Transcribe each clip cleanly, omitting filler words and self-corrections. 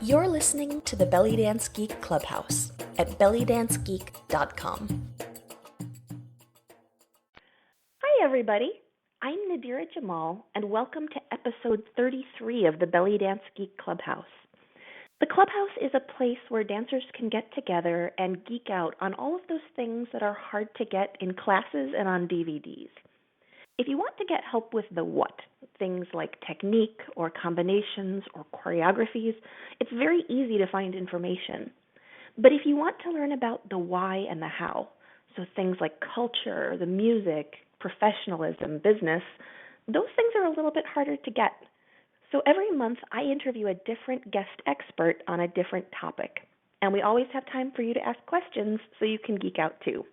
You're listening to the Belly Dance Geek Clubhouse at bellydancegeek.com. Hi, everybody. I'm Nadira Jamal, and welcome to episode 33 of the Belly Dance Geek Clubhouse. The Clubhouse is a place where dancers can get together and geek out on all of those things that are hard to get in classes and on DVDs. If you want to get help with the what, things like technique or combinations or choreographies, it's very easy to find information. But if you want to learn about the why and the how, so things like culture, the music, professionalism, business, those things are a little bit harder to get. So every month I interview a different guest expert on a different topic, and we always have time for you to ask questions so you can geek out too.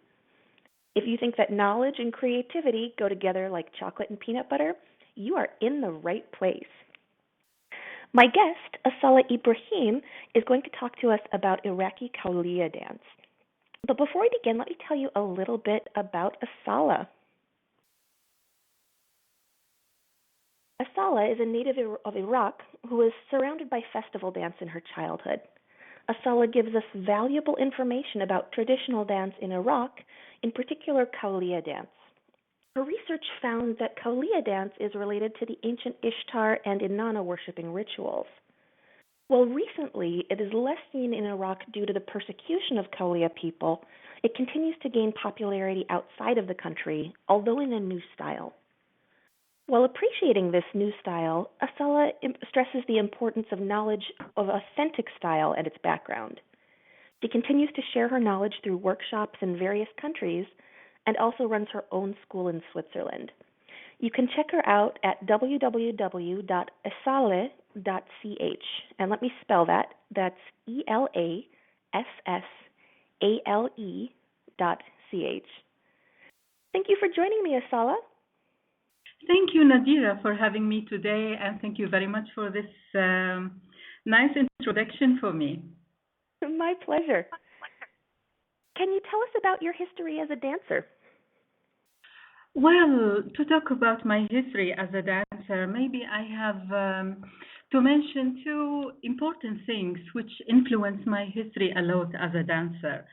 If you think that knowledge and creativity go together like chocolate and peanut butter, you are in the right place. My guest, Assala Ibrahim, is going to talk to us about Iraqi Kawliya dance. But before we begin, let me tell you a little bit about Assala. Assala is a native of Iraq who was surrounded by festival dance in her childhood. Assala gives us valuable information about traditional dance in Iraq, in particular Kaulia dance. Her research found that Kaulia dance is related to the ancient Ishtar and Inanna worshipping rituals. While recently it is less seen in Iraq due to the persecution of Kaulia people, it continues to gain popularity outside of the country, although in a new style. While appreciating this new style, Assala stresses the importance of knowledge of authentic style and its background. She continues to share her knowledge through workshops in various countries and also runs her own school in Switzerland. You can check her out at www.assale.ch. And let me spell that. That's ELASSALE.ch. Thank you for joining me, Assala. Thank you, Nadira, for having me today, and thank you very much for this nice introduction for me. My pleasure. Can you tell us about your history as a dancer? Well, to talk about my history as a dancer, maybe I have to mention two important things which influence my history a lot as a dancer.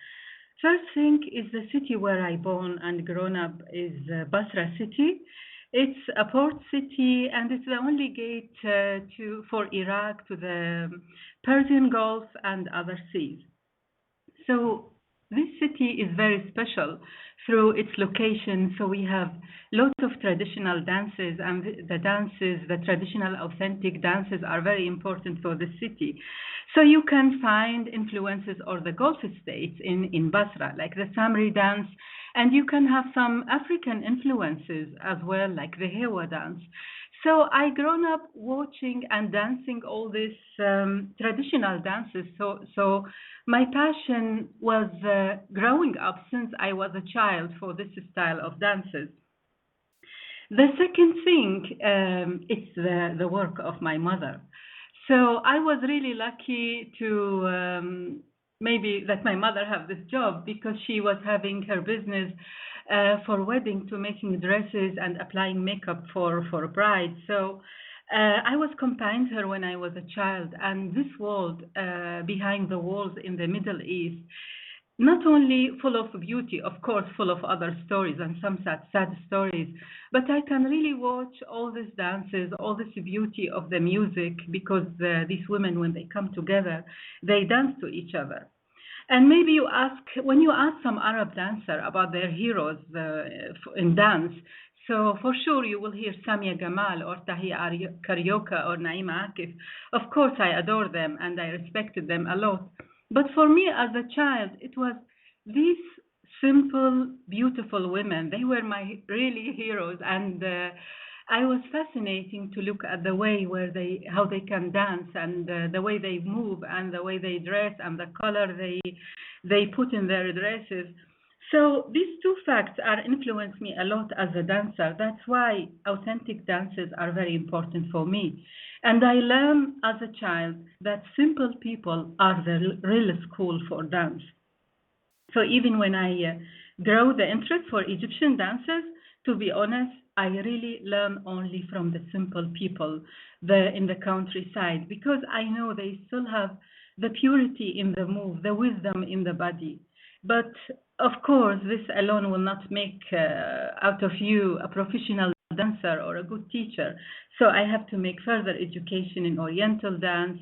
First thing is the city where I born and grown up is Basra city. It's a port city, and it's the only gate for Iraq to the Persian Gulf and other seas. So this city is very special through its location. So we have lots of traditional dances, and the traditional authentic dances are very important for the city. So you can find influences of the Gulf states in Basra, like the Samri dance, and you can have some African influences as well, like the Hewa dance. So I grown up watching and dancing all these traditional dances. So my passion was growing up since I was a child for this style of dances. The second thing is the work of my mother. So I was really lucky to maybe that my mother have this job because she was having her business for wedding to making dresses and applying makeup for bride. So I was accompanying her when I was a child, and this world behind the walls in the Middle East, not only full of beauty, of course, full of other stories and some sad stories, but I can really watch all these dances, all this beauty of the music, because these women, when they come together, they dance to each other. And maybe when you ask some Arab dancer about their heroes in dance, so for sure you will hear Samia Gamal or Tahia Karyoka or Naima Akif. Of course, I adore them and I respected them a lot. But for me as a child, it was these simple, beautiful women. They were my really heroes, and I was fascinating to look at the way how they can dance, and the way they move, and the way they dress, and the color they put in their dresses. So these two facts are influenced me a lot as a dancer. That's why authentic dances are very important for me. And I learned as a child that simple people are the real school for dance. So even when I grow the interest for Egyptian dances, to be honest, I really learn only from the simple people in the countryside, because I know they still have the purity in the move, the wisdom in the body. But of course, this alone will not make out of you a professional dancer or a good teacher. So I have to make further education in Oriental dance.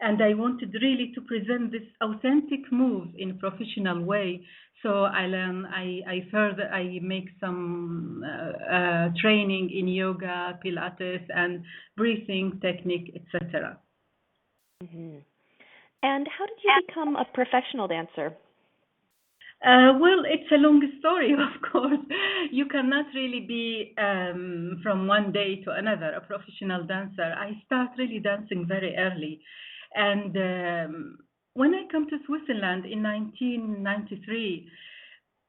And I wanted really to present this authentic move in a professional way. So I learn, I make some training in yoga, Pilates, and breathing technique, etc. Hmm. And how did you become a professional dancer? Well, it's a long story, of course. You cannot really be from one day to another a professional dancer. I start really dancing very early. And when I come to Switzerland in 1993,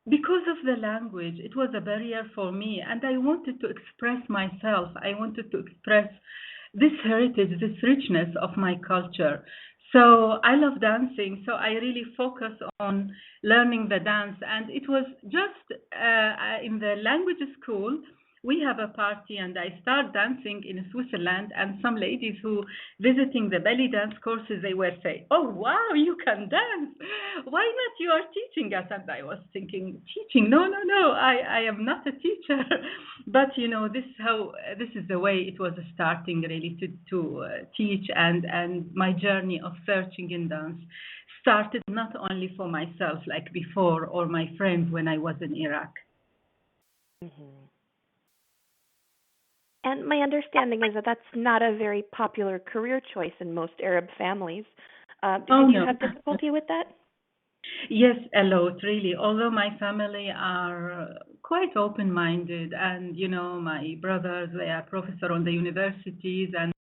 because of the language, it was a barrier for me, and I wanted to express myself. I wanted to express this heritage, this richness of my culture. So I love dancing, so I really focus on learning the dance. And it was just in the language school, we have a party, and I start dancing in Switzerland. And some ladies who visiting the belly dance courses, they were saying, "Oh wow, you can dance! Why not you are teaching us?" And I was thinking, teaching? No, no, no, I am not a teacher. But you know, this is the way it was starting really to teach, and my journey of searching in dance started not only for myself like before or my friends when I was in Iraq. Hmm. And my understanding is that that's not a very popular career choice in most Arab families. Oh Did you no. have difficulty with that? Yes, a lot, really. Although my family are quite open-minded, and you know, my brothers, they are professor on the universities, and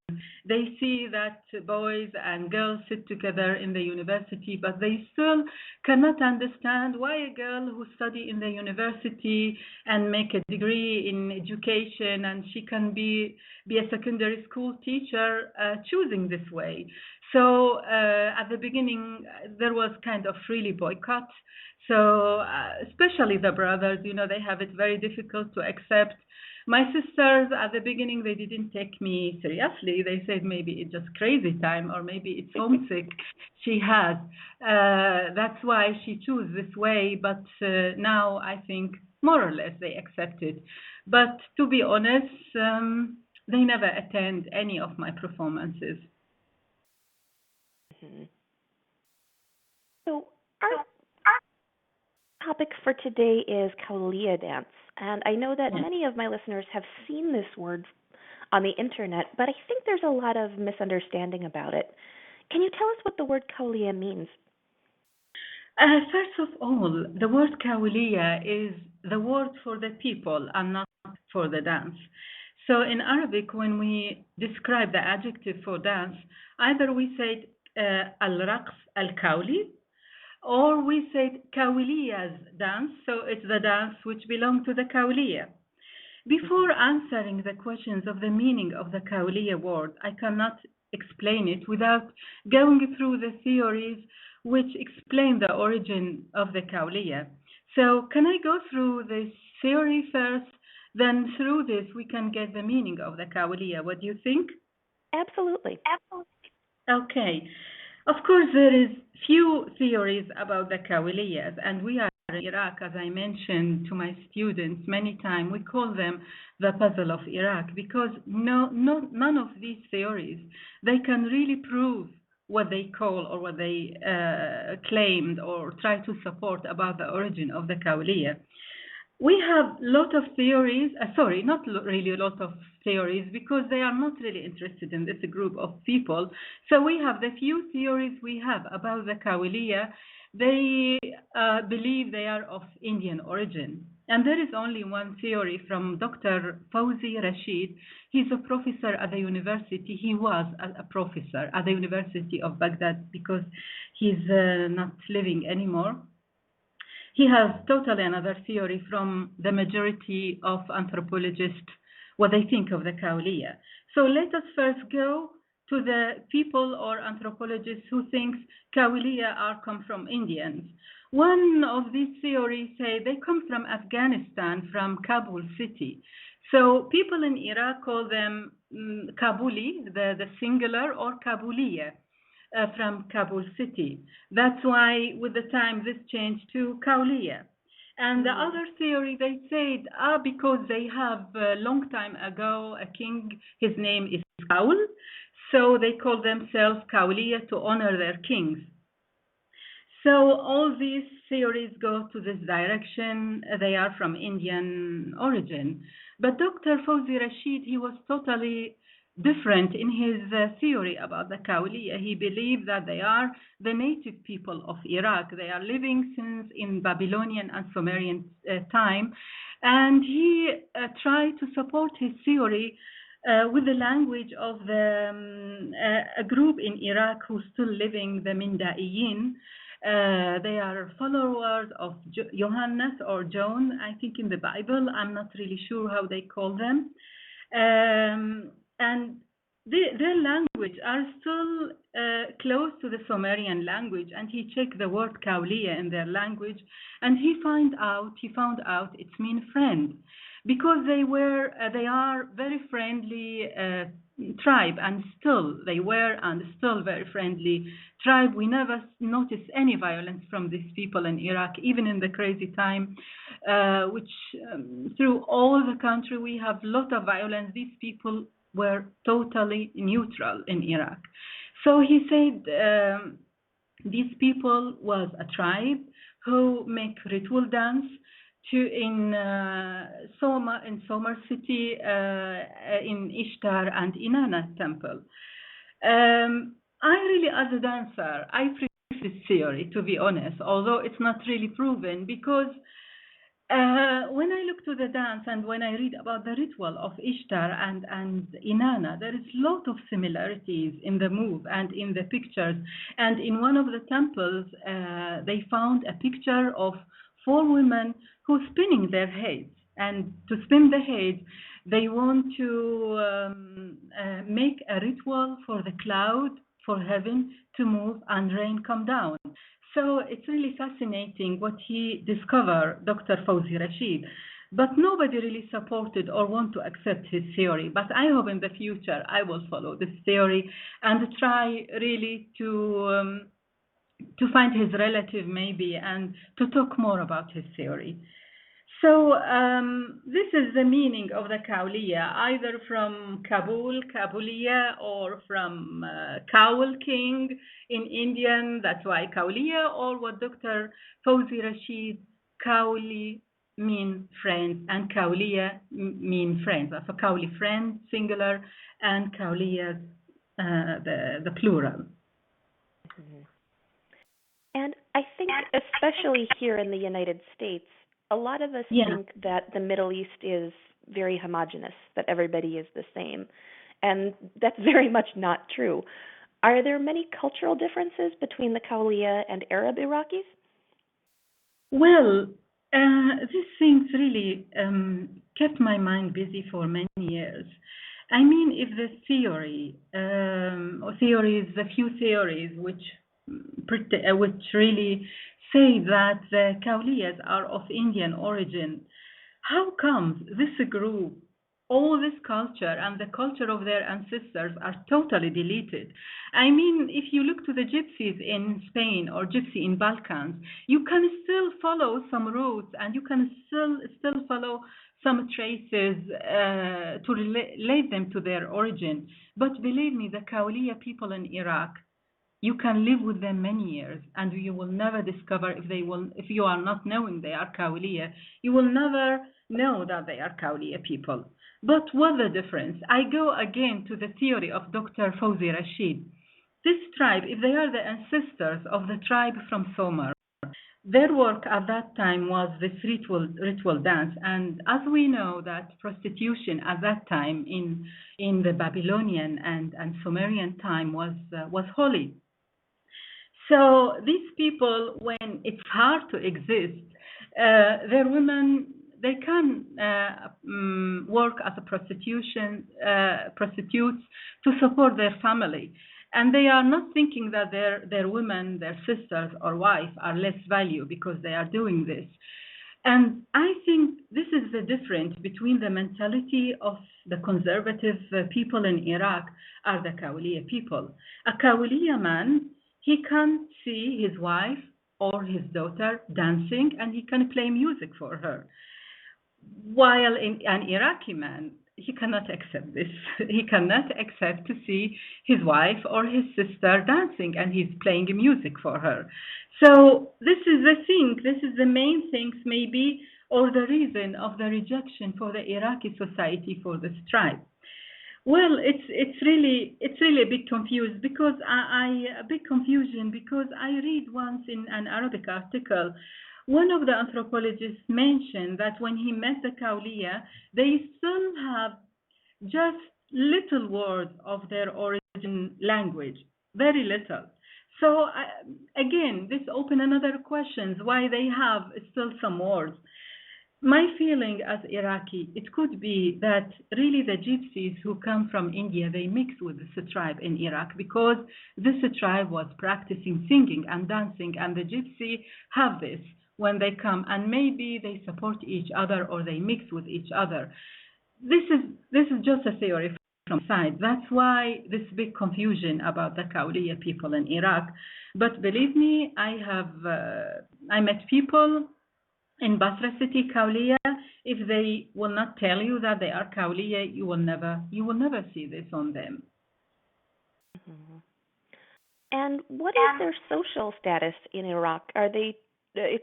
they see that boys and girls sit together in the university, but they still cannot understand why a girl who study in the university and make a degree in education, and she can be a secondary school teacher, choosing this way. So at the beginning, there was kind of really boycott. So especially the brothers, you know, they have it very difficult to accept. My sisters at the beginning, they didn't take me seriously. They said maybe it's just crazy time, or maybe it's homesick she has. That's why she chose this way. But now I think more or less they accept it. But to be honest, they never attend any of my performances. Mhm. So our topic for today is Kaulia dance, and I know that many of my listeners have seen this word on the internet, but I think there's a lot of misunderstanding about it. Can you tell us what the word Kaulia means? First of all, the word Kawliya is the word for the people and not for the dance. So in Arabic, when we describe the adjective for dance, either we say al-raqs al-kawli, or we say Kawliya's dance, so it's the dance which belongs to the Kawliya. Before answering the questions of the meaning of the Kauliya word, I cannot explain it without going through the theories which explain the origin of the Kauliya. So, can I go through this theory first? Then, through this, we can get the meaning of the Kauliya. What do you think? Absolutely. Okay. Of course, there is few theories about the Kawliyas, and we are in Iraq, as I mentioned to my students many times, we call them the puzzle of Iraq, because none of these theories, they can really prove what they call or what they claimed or try to support about the origin of the Kawliya. We have a lot of theories, sorry, not really a lot of theories, because they are not really interested in this group of people. So we have the few theories we have about the Kauliya. They believe they are of Indian origin. And there is only one theory from Dr. Fawzi Rashid. He's a professor at the university. He was a professor at the University of Baghdad, because he's not living anymore. He has totally another theory from the majority of anthropologists, what they think of the Kauliya. So let us first go to the people or anthropologists who think Kauliya are come from Indians. One of these theories say they come from Afghanistan, from Kabul city. So people in Iraq call them Kabuli, the singular, or Kabuliya, from Kabul city. That's why with the time this changed to Kauliya. And the other theory, they said, because they have a long time ago a king, his name is Kaul, so they call themselves Kauliya to honor their kings. So all these theories go to this direction. They are from Indian origin. But Dr. Fawzi Rashid, he was totally different in his theory about the Kauliya. He believed that they are the native people of Iraq. They are living since in Babylonian and Sumerian time. And he tried to support his theory with the language of a group in Iraq who's still living, the Mindaiyin. They are followers of Johannes or John, I think, in the Bible. I'm not really sure how they call them. And their language are still close to the Sumerian language. And he checked the word Kauliya in their language, and he found out it means friend, because they are very friendly tribe, and still they were and still very friendly tribe. We never noticed any violence from these people in Iraq, even in the crazy time, which through all the country we have a lot of violence. These people were totally neutral in Iraq. So he said these people was a tribe who make ritual dance in Somar city, in Ishtar and Inanna temple. I really, as a dancer, I prefer this theory, to be honest, although it's not really proven, because when I look to the dance and when I read about the ritual of Ishtar and Inanna, there is a lot of similarities in the move and in the pictures. And in one of the temples, they found a picture of 4 women who are spinning their heads. And to spin the heads, they want to make a ritual for the cloud, for heaven to move and rain come down. So it's really fascinating what he discovered, Dr. Fawzi Rashid. But nobody really supported or want to accept his theory. But I hope in the future I will follow this theory and try really to find his relative maybe and to talk more about his theory. So this is the meaning of the Kauliya, either from Kabul, Kabuliya, or from Kaul King in Indian, that's why Kauliya, or what Dr. Fawzi Rashid, Kauli mean friends, and Kauliya mean friends. So Kauli friend, singular, and Kauliya, the plural. And I think especially here in the United States, a lot of us think that the Middle East is very homogenous, that everybody is the same. And that's very much not true. Are there many cultural differences between the Kauliya and Arab Iraqis? Well, these things really kept my mind busy for many years. I mean, if the theory, or theories, the few theories which really say that the Kauliyas are of Indian origin, how comes this group, all this culture and the culture of their ancestors are totally deleted? I mean, if you look to the gypsies in Spain or gypsy in Balkans, you can still follow some roots and you can still follow some traces to relate them to their origin. But believe me, the Kauliya people in Iraq, you can live with them many years and you will never discover if you are not knowing they are Kauliya, you will never know that they are Kauliya people. But what's the difference? I go again to the theory of Dr. Fawzi Rashid. This tribe, if they are the ancestors of the tribe from Somar, their work at that time was this ritual dance. And as we know that prostitution at that time in the Babylonian and Sumerian time was holy. So these people, when it's hard to exist, their women, they can work as a prostitutes to support their family. And they are not thinking that their women, their sisters or wife are less value because they are doing this. And I think this is the difference between the mentality of the conservative people in Iraq are the Kauliya people. A Kauliya man, he can't see his wife or his daughter dancing and he can play music for her. While in an Iraqi man, he cannot accept this. He cannot accept to see his wife or his sister dancing and he's playing music for her. So this is the thing, this is the main things maybe, or the reason of the rejection for the Iraqi society for this tribe. Well, it's really a bit confused because a bit confusion because I read once in an Arabic article, one of the anthropologists mentioned that when he met the Kauliya, they still have just little words of their origin language, very little. So again, this open another questions why they have still some words. My feeling as Iraqi, it could be that really the gypsies who come from India, they mix with this tribe in Iraq because this tribe was practicing singing and dancing, and the gypsy have this when they come, and maybe they support each other or they mix with each other. This is just a theory from side. That's why this big confusion about the Kauliya people in Iraq. But believe me, I met people in Basra city, Kauliya. If they will not tell you that they are Kauliya, you will never see this on them. Mhm. And what is their social status in Iraq? Are they,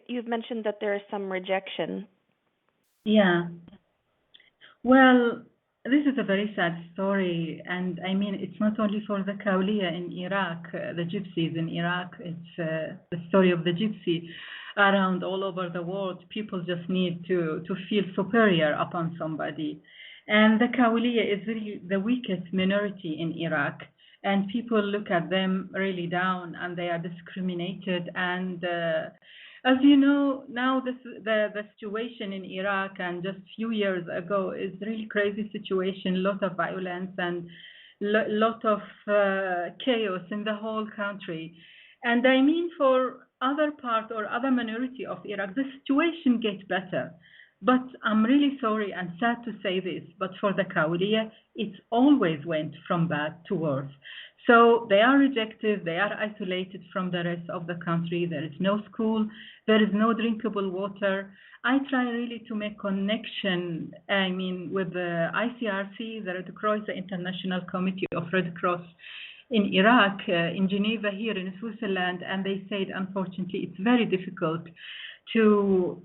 you've mentioned that there is some rejection. Yeah. Well, this is a very sad story, and I mean, it's not only for the Kauliya in Iraq, the gypsies in Iraq, it's the story of the gypsy around all over the world. People just need to feel superior upon somebody. And the Kauliya is really the weakest minority in Iraq, and people look at them really down, and they are discriminated. And as you know, now the situation in Iraq and just few years ago is really crazy situation, lot of violence and lot of chaos in the whole country. And I mean, for other part or other minority of Iraq, the situation gets better. But I'm really sorry and sad to say this, but for the Kauliya, it always went from bad to worse. So they are rejected, they are isolated from the rest of the country. There is no school, there is no drinkable water. I try really to make connection, I mean, with the ICRC, the Red Cross, the International Committee of Red Cross in Iraq, in Geneva here in Switzerland, and they said, unfortunately, it's very difficult to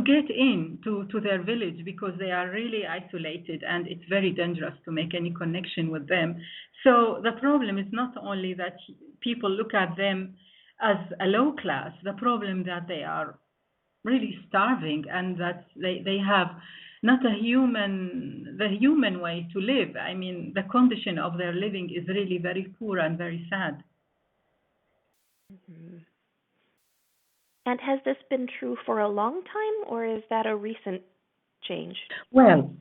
get in to their village because they are really isolated and it's very dangerous to make any connection with them. So the problem is not only that people look at them as a low class, the problem that they are really starving and that they have not the human way to live. I mean, the condition of their living is really very poor and very sad. Mhm. And has this been true for a long time, or is that a recent change? Well,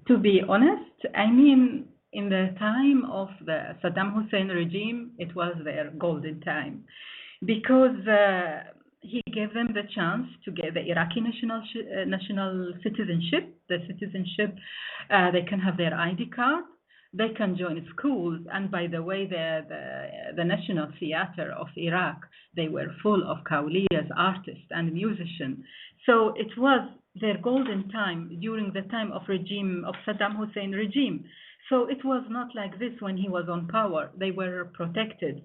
to be honest, I mean, in the time of the Saddam Hussein regime, it was their golden time because he gave them the chance to get the Iraqi national citizenship. The citizenship, they can have their ID card, they can join schools, and by the way, the National Theater of Iraq, they were full of Kauliya's artists and musicians. So it was their golden time during the time of regime of Saddam Hussein regime. So it was not like this when he was on power. They were protected.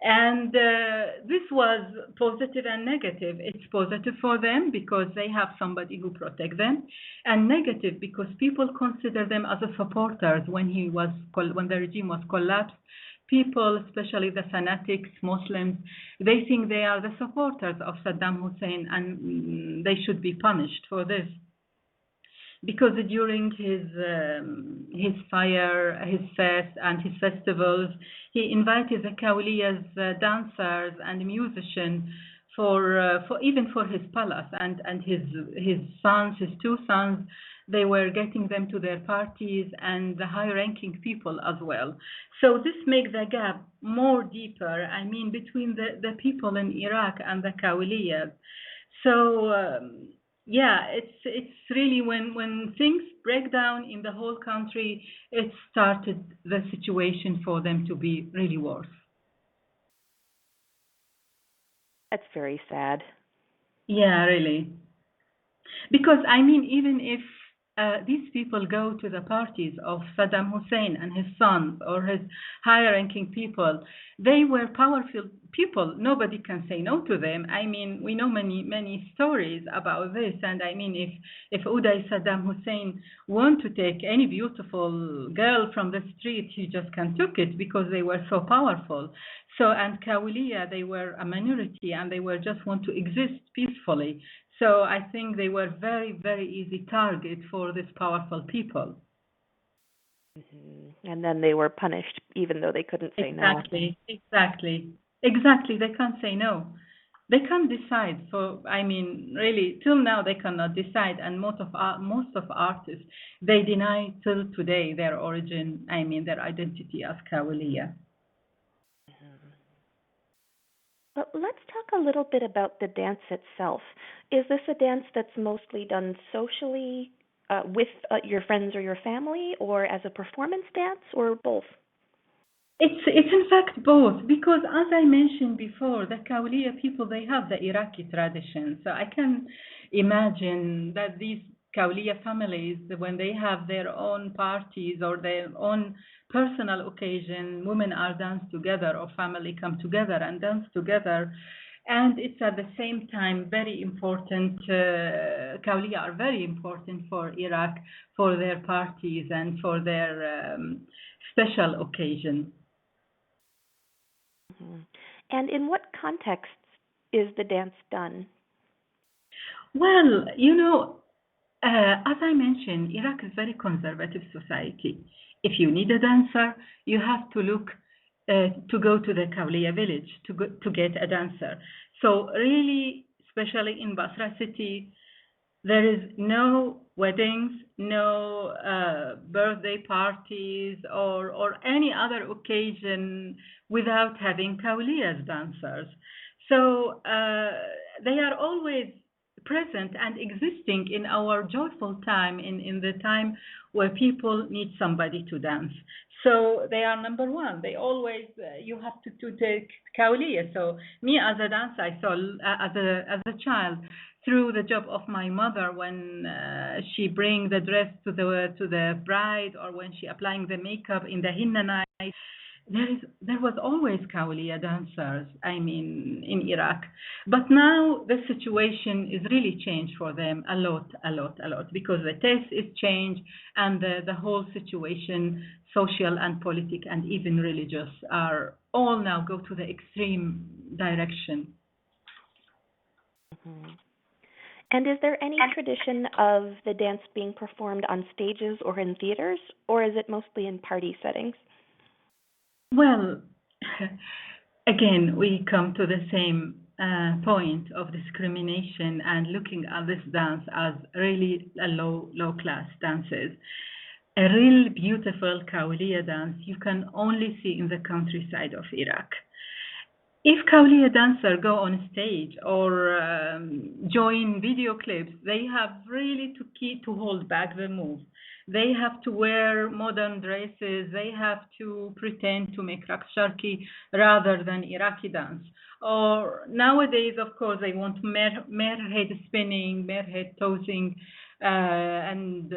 And this was positive and negative. It's positive for them because they have somebody who protect them, and negative because people consider them as a supporters when when the regime was collapsed. People, especially the fanatics, Muslims, they think they are the supporters of Saddam Hussein and they should be punished for this because during his fire, his fest, and his festivals, he invited the Kauliyas dancers and musicians for even for his palace and his sons, his two sons. They were getting them to their parties and the high-ranking people as well. So this makes the gap more deeper. I mean, between the people in Iraq and the Kauliyas. So. yeah, it's really when things break down in the whole country, it started the situation for them to be really worse. That's very sad. Yeah, really. Because I mean, even if these people go to the parties of Saddam Hussein and his sons or his high-ranking people, they were powerful people. Nobody can say no to them. I mean, we know many stories about this. And I mean, if Uday Saddam Hussein want to take any beautiful girl from the street, he just can took it because they were so powerful. So, and Kauliya, they were a minority and they were just want to exist peacefully. So I think they were very easy target for these powerful people. And then they were punished even though they couldn't say no. Exactly. They can't say no. They can't decide. So I mean, really, till now they cannot decide. And most of artists, they deny till today their origin. I mean, their identity as Kawaliya. But let's talk a little bit about the dance itself. Is this a dance that's mostly done socially with your friends or your family, or as a performance dance, or both? It's in fact both because as I mentioned before, the Kauliya people they have the Iraqi tradition. So I can imagine that these Kauliya families, when they have their own parties or their own personal occasion, women are dance together or family come together and dance together. And it's at the same time very important. Kauliya are very important for Iraq for their parties and for their special occasion. And in what contexts is the dance done? Well, you know, as I mentioned, Iraq is a very conservative society. If you need a dancer, you have to look to go to the Kauliya village to get a dancer. So really, especially in Basra city, there is no weddings, no birthday parties, or any other occasion without having Kauliya's dancers. So they are always present and existing in our joyful time, in the time where people need somebody to dance. So they are number one. They always you have to take Kauliya. So me as a dancer, I saw as a child through the job of my mother when she bring the dress to the bride or when she applying the makeup in the henna night. There was always Kauliya dancers, I mean, in Iraq. But now the situation is really changed for them a lot, because the taste is changed and the whole situation, social and political and even religious, are all now go to the extreme direction. And is there any tradition of the dance being performed on stages or in theaters, or is it mostly in party settings? Well, again, we come to the same point of discrimination and looking at this dance as really a low class dances. A real beautiful Kauliya dance you can only see in the countryside of Iraq. If Kauliya dancer go on stage or join video clips, they have really to hold back the move. They have to wear modern dresses. They have to pretend to make raqs sharki rather than Iraqi dance. Or nowadays, of course, they want mer head spinning, mer head tossing, and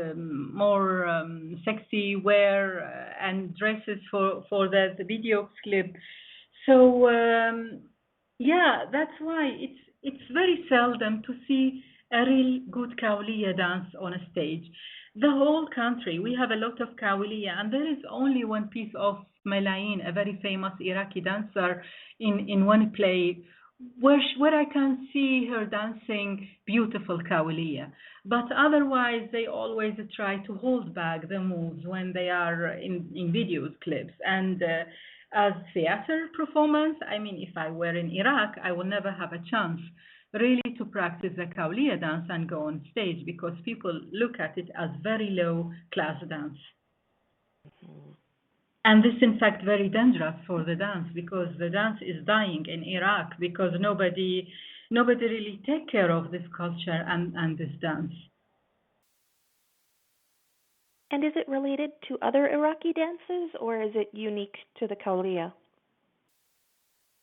more sexy wear and dresses for the video clip. So yeah, that's why it's very seldom to see a real good Kauliya dance on a stage. The whole country, we have a lot of Kauliya, and there is only one piece of Malayin, a very famous Iraqi dancer, in one play where I can see her dancing beautiful Kauliya. But otherwise, they always try to hold back the moves when they are in videos, clips. And as theater performance, I mean, if I were in Iraq, I would never have a chance really to practice the Kauliya dance and go on stage because people look at it as very low class dance. And this, in fact, very dangerous for the dance because the dance is dying in Iraq because nobody nobody really take care of this culture and this dance. And is it related to other Iraqi dances, or is it unique to the Kauliya?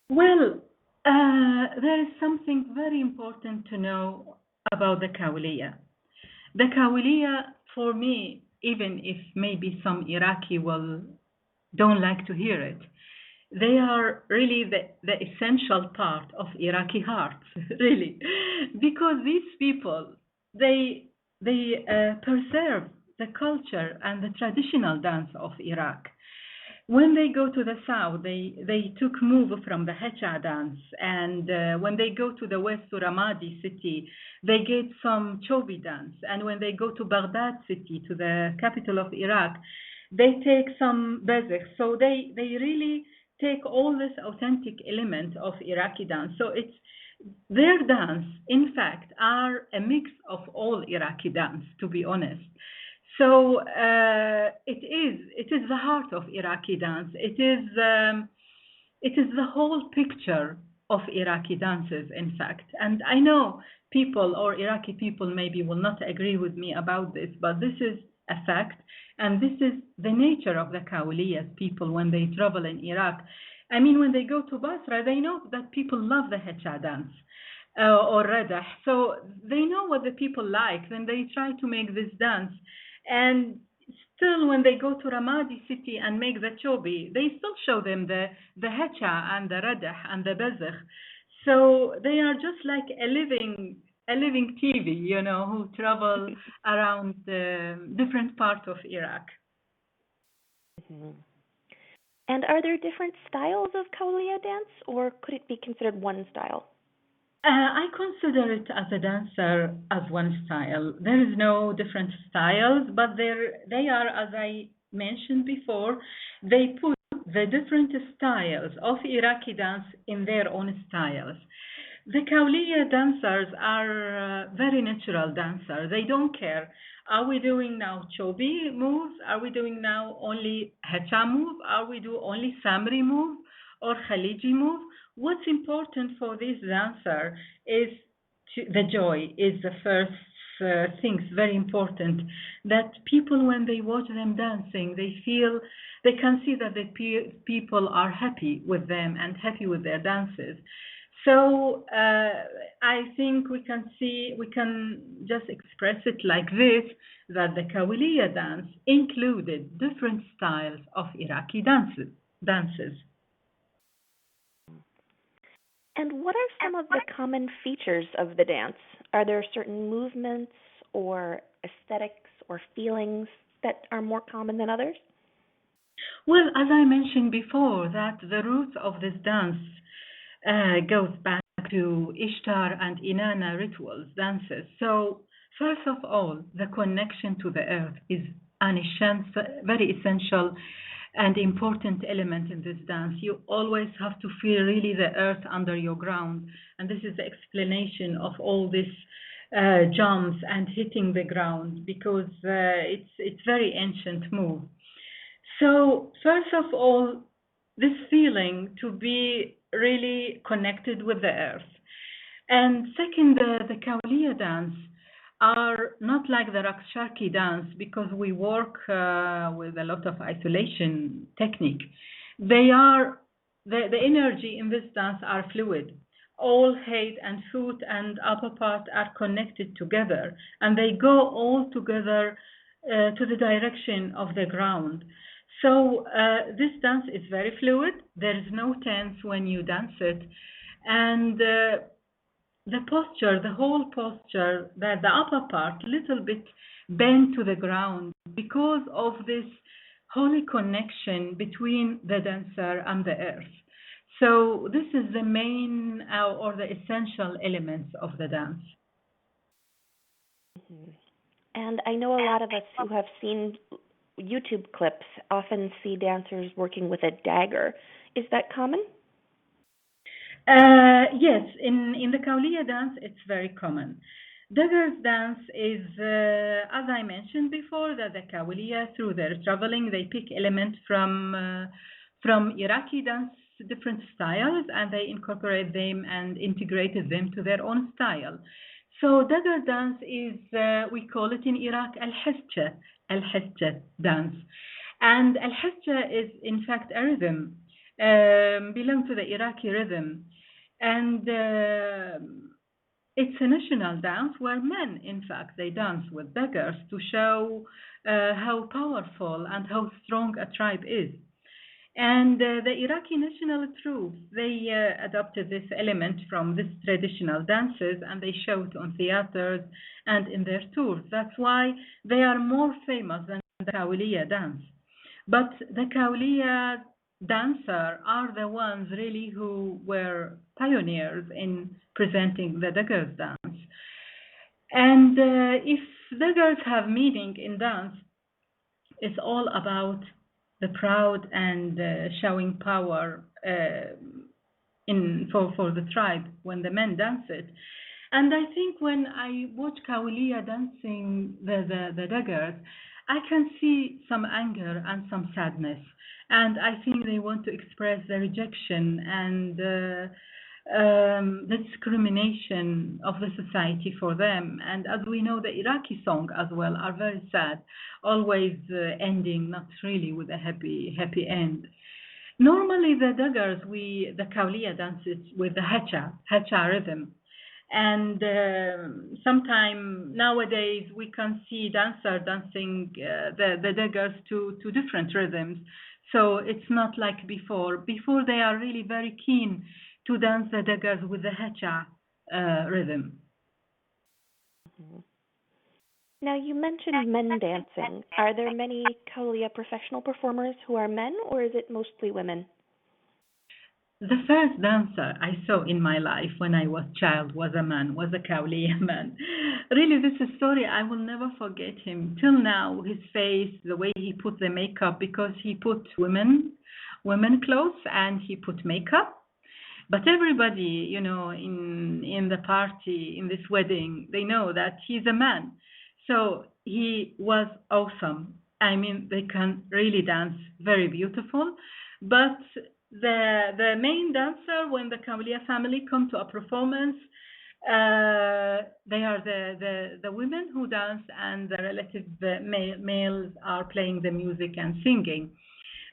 Well, there is something very important to know about the Kawliya. The Kawliya, for me, even if maybe some Iraqi don't like to hear it, they are really the essential part of Iraqi hearts, really, because these people they preserve the culture and the traditional dance of Iraq. When they go to the south, they took move from the Hecha dance, and when they go to the west to Ramadi city, they get some Chobi dance, and when they go to Baghdad city, to the capital of Iraq, they take some Bezek. So they really take all this authentic element of Iraqi dance. So it's their dance, in fact, are a mix of all Iraqi dance, to be honest. So it is the heart of Iraqi dance. It is the whole picture of Iraqi dances, in fact. And I know people or Iraqi people maybe will not agree with me about this, but this is a fact, and this is the nature of the Kawliyas people when they travel in Iraq. I mean, when they go to Basra, they know that people love the Hecha dance. Or Radah. So they know what the people like, then they try to make this dance. And still, when they go to Ramadi city and make the chobi, they still show them the Hecha and the Radah and the Bazakh. So they are just like a living TV, who travel around different parts of Iraq. Mm-hmm. And are there different styles of Kauliya dance, or could it be considered one style? I consider it as a dancer as one style. There is no different styles, but they are, as I mentioned before, they put the different styles of Iraqi dance in their own styles. The Kauliya dancers are very natural dancers. They don't care. Are we doing now Chobi moves? Are we doing now only Hecha move? Are we do only Samri move or Khaliji move? What's important for this dancer is the joy is the first thing, very important. That people, when they watch them dancing, they can see that the people are happy with them and happy with their dances. So I think we can just express it like this, that the Kawliya dance included different styles of Iraqi dances. And what are some of the common features of the dance? Are there certain movements or aesthetics or feelings that are more common than others? Well, as I mentioned before, that the roots of this dance goes back to Ishtar and Inanna rituals, dances. So, first of all, the connection to the earth is an very essential and important element in this dance. You always have to feel really the earth under your ground, and this is the explanation of all this jumps and hitting the ground, because it's very ancient move. So first of all, this feeling to be really connected with the earth. And second, the Kauliya dance are not like the Rakshaki dance, because we work with a lot of isolation technique. They are the energy in this dance are fluid. All head and foot and upper part are connected together, and they go all together to the direction of the ground. So this dance is very fluid. There is no tense when you dance it, and the posture, the whole posture, that the upper part, little bit bent to the ground, because of this holy connection between the dancer and the earth. So this is the main or the essential elements of the dance. Mm-hmm. And I know a lot of us who have seen YouTube clips often see dancers working with a dagger. Is that common? Yes, in the Kauliya dance, it's very common. Daggers dance is, as I mentioned before, that the Kauliya, through their traveling, they pick elements from Iraqi dance different styles, and they incorporate them and integrated them to their own style. So dagger dance is, we call it in Iraq al-hajja dance. And al-hajja is in fact a rhythm, belong to the Iraqi rhythm. And it's a national dance where men, in fact, they dance with daggers to show how powerful and how strong a tribe is. And the Iraqi national troops, they adopted this element from these traditional dances, and they show it on theaters and in their tours. That's why they are more famous than the Kawliya dance. But the Kaulia dancer are the ones really who were pioneers in presenting the daggers dance. And if daggers have meaning in dance, it's all about the proud and showing power for the tribe when the men dance it. And I think when I watch Kaulia dancing the daggers, I can see some anger and some sadness. And I think they want to express the rejection and the discrimination of the society for them. And as we know, the Iraqi songs as well are very sad, always ending not really with a happy end. Normally, the daggers, the Kauliya dances with the hacha rhythm. And sometime nowadays we can see dancers dancing the daggers to different rhythms. So it's not like before. Before they are really very keen to dance the daggers with the hacha rhythm. Now, you mentioned men dancing. Are there many Kauliya professional performers who are men, or is it mostly women? The first dancer I saw in my life when I was a child was a man, was a Kauliya man. Really, this is a story I will never forget him. Till now, his face, the way he put the makeup, because he put women clothes and he put makeup. But everybody, in the party, in this wedding, they know that he's a man. So he was awesome. I mean, they can really dance very beautiful. But the main dancer, when the Kauliya family come to a performance, they are the women who dance, and the relative males are playing the music and singing.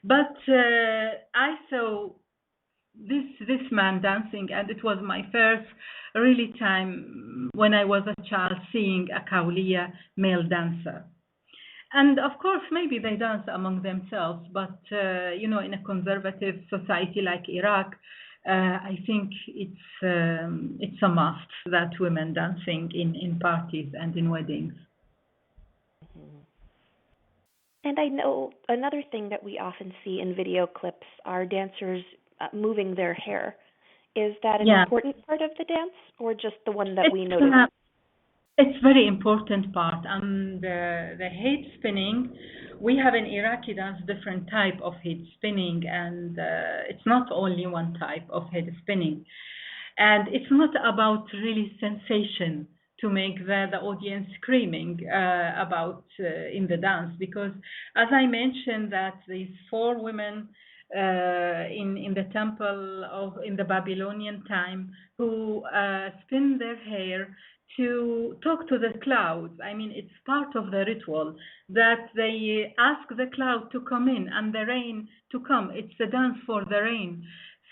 But I saw this man dancing, and it was my first really time when I was a child seeing a Kauliya male dancer. And of course, maybe they dance among themselves, but in a conservative society like Iraq, I think it's a must that women dancing in parties and in weddings. And I know another thing that we often see in video clips are dancers moving their hair. Is that an important part of the dance, or just the one that we notice? It's very important part. And the head spinning, we have in Iraqi dance different type of head spinning, and it's not only one type of head spinning. And it's not about really sensation to make the audience screaming about in the dance, because as I mentioned that these 4 women in the temple in the Babylonian time who spin their hair to talk to the clouds. I mean, it's part of the ritual that they ask the cloud to come in and the rain to come. It's a dance for the rain.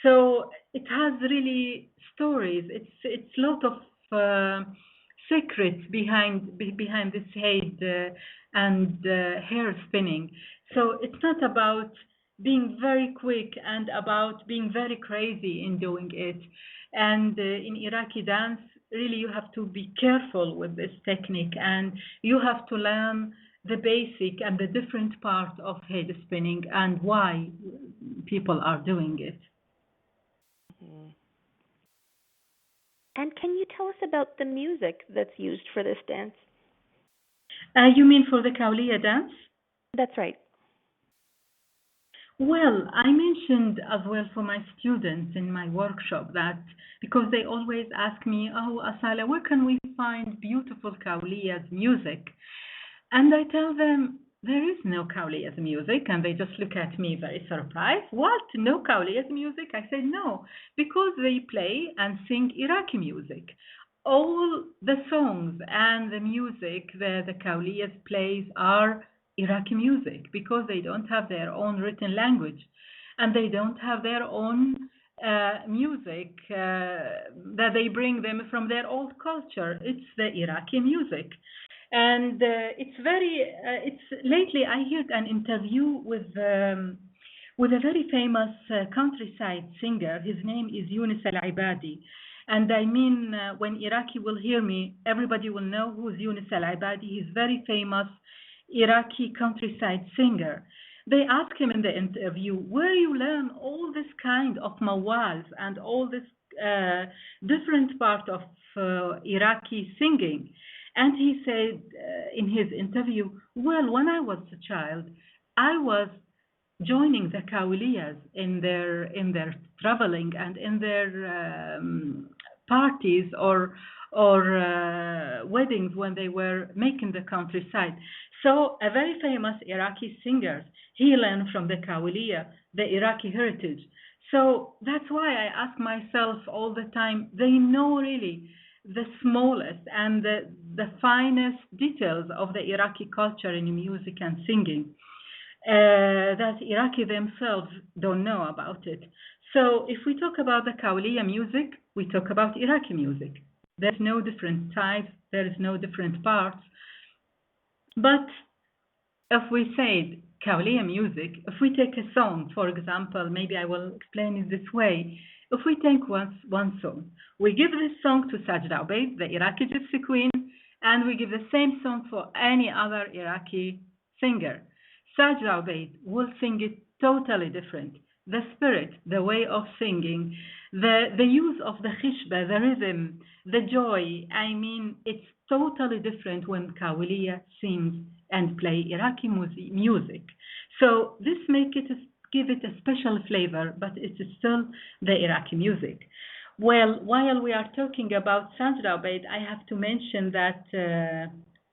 So it has really stories. It's a lot of secrets behind this head and hair spinning. So it's not about being very quick and about being very crazy in doing it. And in Iraqi dance, really you have to be careful with this technique, and you have to learn the basic and the different parts of head spinning and why people are doing it. And can you tell us about the music that's used for this dance? You mean for the Kauliya dance? That's right. Well, I mentioned as well for my students in my workshop that because they always ask me, oh, Assala, where can we find beautiful Kauliya's music? And I tell them there is no Kaulia's music, and they just look at me very surprised. What? No Kaulia's music? I said no, because they play and sing Iraqi music. All the songs and the music that the Kaulias plays are Iraqi music because they don't have their own written language, and they don't have their own music that they bring them from their old culture. It's the Iraqi music. And it's lately I heard an interview with a very famous countryside singer. His name is Yunus Al-Ibadi. And I mean, when Iraqi will hear me, everybody will know who's Yunus Al-Ibadi. He's very famous Iraqi countryside singer. They asked him in the interview, where you learn all this kind of mawals and all this different part of Iraqi singing. And he said in his interview, well, when I was a child, I was joining the Kawliyas in their traveling and in their parties or weddings when they were making the countryside. So a very famous Iraqi singer, he learned from the Kawliya, the Iraqi heritage. So that's why I ask myself all the time, they know really the smallest and the finest details of the Iraqi culture in music and singing that Iraqi themselves don't know about it. So if we talk about the Kauliya music, we talk about Iraqi music. There's no different types, there is no different parts. But if we say Kauliya music, if we take a song, for example, maybe I will explain it this way. If we take one song, we give this song to Sajda Ubaid, the Iraqi Gypsy Queen, and we give the same song for any other Iraqi singer. Sajda Ubaid will sing it totally different. The spirit, the way of singing, the use of the khishba, the rhythm, the joy, I mean, it's totally different when Kauliya sings and play Iraqi music. So this give it a special flavor, but it's still the Iraqi music. Well, while we are talking about Sajda Ubaid, I have to mention that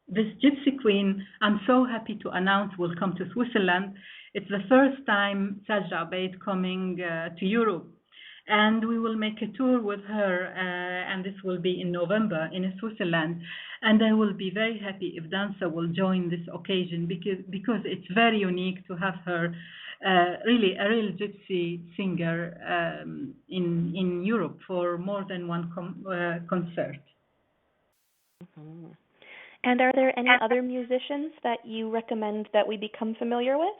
this Gypsy Queen, I'm so happy to announce, will come to Switzerland. It's the first time Sajda Ubaid coming to Europe. And we will make a tour with her, and this will be in November in Switzerland. And I will be very happy if Dansa will join this occasion because it's very unique to have her, really a real gypsy singer in Europe for more than one concert. Mm-hmm. And are there any other musicians that you recommend that we become familiar with?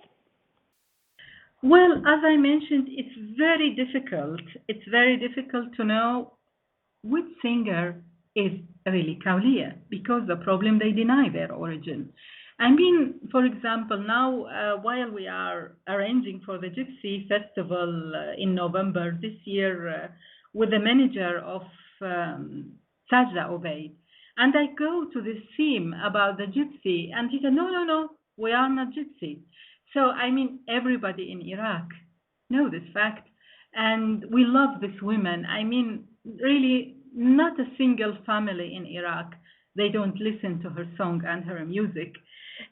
Well, as I mentioned, it's very difficult. It's very difficult to know which singer is really Kauliya because the problem, they deny their origin. I mean, for example, now while we are arranging for the Gypsy Festival in November this year with the manager of Sajda Ubaid, and I go to this theme about the Gypsy, and he said, no, we are not Gypsy. So, I mean, everybody in Iraq know this fact, and we love this woman. I mean, really, not a single family in Iraq, they don't listen to her song and her music.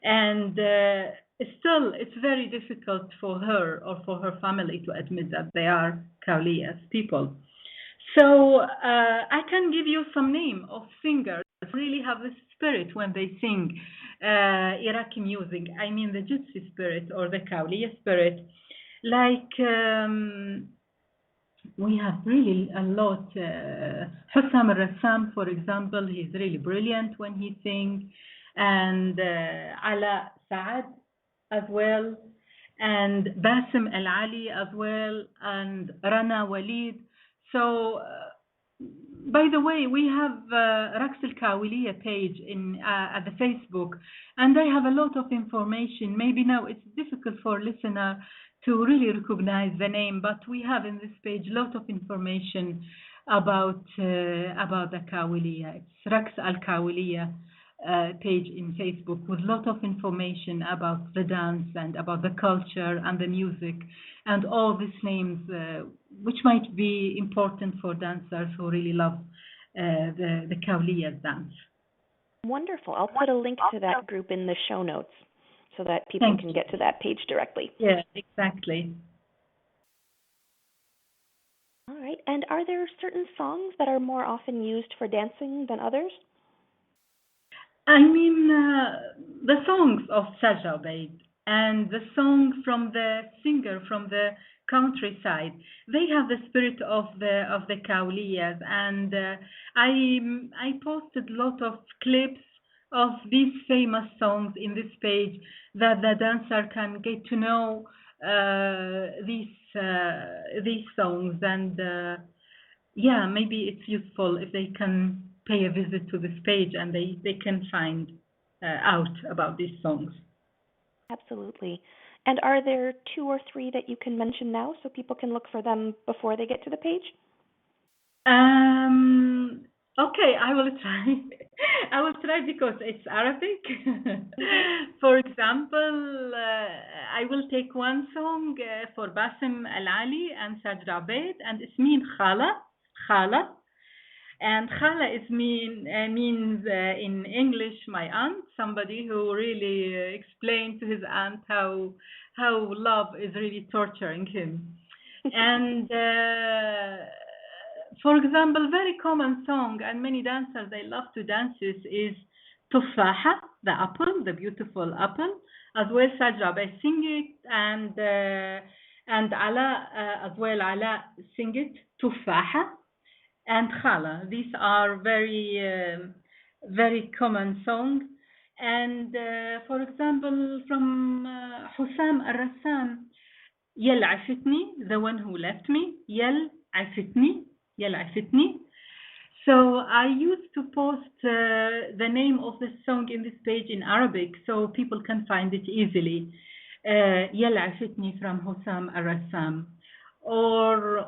And still, it's very difficult for her or for her family to admit that they are Kauliyas people. So I can give you some name of singers that really have this spirit when they sing Iraqi music. I mean the Gypsy spirit or the Kauliya spirit. Like we have really a lot. Hussam al-Rassam, for example, he's really brilliant when he sings. And Ala Saad as well. And Basim Al-Ali as well. And Rana Walid. So, by the way, we have Raqs Al-Kawliya page at the Facebook, and they have a lot of information. Maybe now it's difficult for listener to really recognize the name, but we have in this page a lot of information about the Kawliya. It's Raqs Al-Kawliya page in Facebook with a lot of information about the dance and about the culture and the music and all these names which might be important for dancers who really love the Kauliya dance. Wonderful. I'll put a link to that group in the show notes so that people Thank can you. get to that page directly. Yeah, exactly. All right. And are there certain songs that are more often used for dancing than others? I mean, the songs of Sajja Babe and the song from the singer from the countryside, they have the spirit of the Kauliyas, and I posted a lot of clips of these famous songs in this page that the dancer can get to know these songs, and yeah, maybe it's useful if they can pay a visit to this page and they can find out about these songs. Absolutely. And are there two or three that you can mention now so people can look for them before they get to the page? Um, okay, I will try. I will try because it's Arabic. For example, I will take one song for Basim Al Ali and Sajda Abed, and it's mean Khala. And Khala is means in English my aunt, somebody who really explained to his aunt how love is really torturing him. And for example, very common song, and many dancers they love to dance this is Tufaha, the apple, the beautiful apple. As well, Sajra I sing it, and Ala as well. Ala sing it Tufaha and Khala. These are very common songs. And for example, from Hussam Al-Rassam, Yel Afatni, the one who left me, Yel Afatni, Yel Afatni. So I used to post the name of the song in this page in Arabic so people can find it easily. Yel Afatni from Hussam Al-Rassam. Or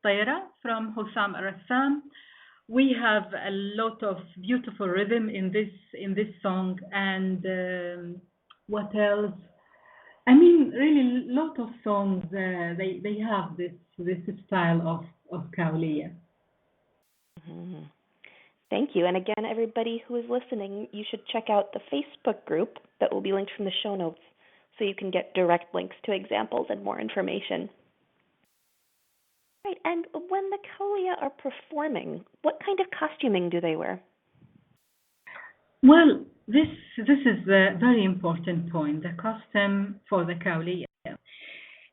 Tayra from Hussam Al-Rassam. We have a lot of beautiful rhythm in this song, and what else? I mean, really, lot of songs. They have this style of Kaulia. Mm-hmm. Thank you. And again, everybody who is listening, you should check out the Facebook group that will be linked from the show notes so you can get direct links to examples and more information. Right. And when the Kaulia are performing, what kind of costuming do they wear? Well, this is a very important point, the costume for the Kauliya.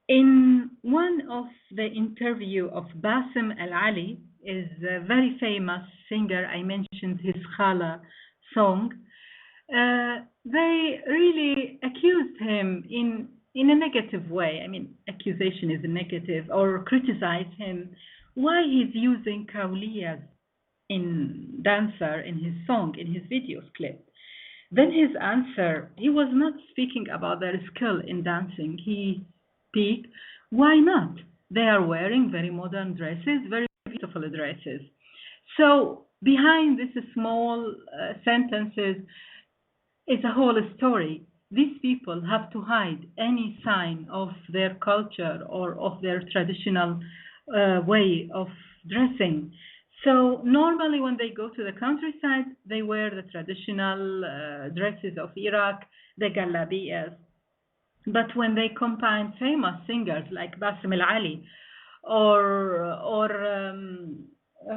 In one of the interview of Basim Al Ali, is a very famous singer, I mentioned his Khala song, they really accused him in a negative way. I mean, accusation is a negative, or criticize him why he's using Kauliyas in dancer in his song, in his videos clip. Then his answer, he was not speaking about their skill in dancing. He speak, why not? They are wearing very modern dresses, very beautiful dresses. So behind this small sentences is a whole story. These people have to hide any sign of their culture or of their traditional way of dressing. So normally when they go to the countryside, they wear the traditional dresses of Iraq, the galabiyas. But when they combine famous singers like Basim Al Ali or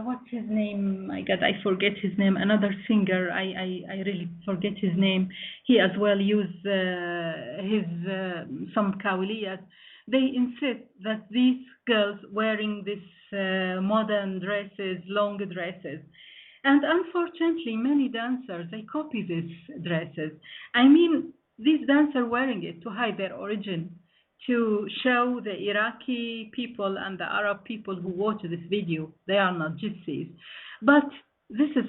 what's his name? My God, I forget his name. Another singer, I really forget his name. He as well used his some kawliyat. They insist that these girls wearing these modern dresses, long dresses. And unfortunately, many dancers, they copy these dresses. I mean, these dancers wearing it to hide their origin, to show the Iraqi people and the Arab people who watch this video, they are not gypsies. But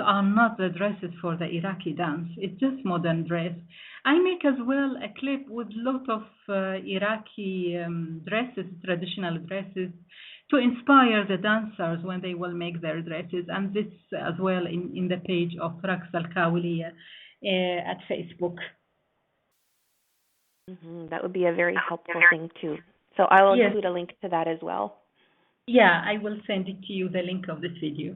are not the dresses for the Iraqi dance. It's just modern dress. I make as well a clip with lot of Iraqi dresses, traditional dresses, to inspire the dancers when they will make their dresses. And this as well in the page of Raqs Al-Kawliya at Facebook. Mm-hmm. That would be a very helpful thing too. So I will include a link to that as well. Yeah, I will send it to you, the link of this video.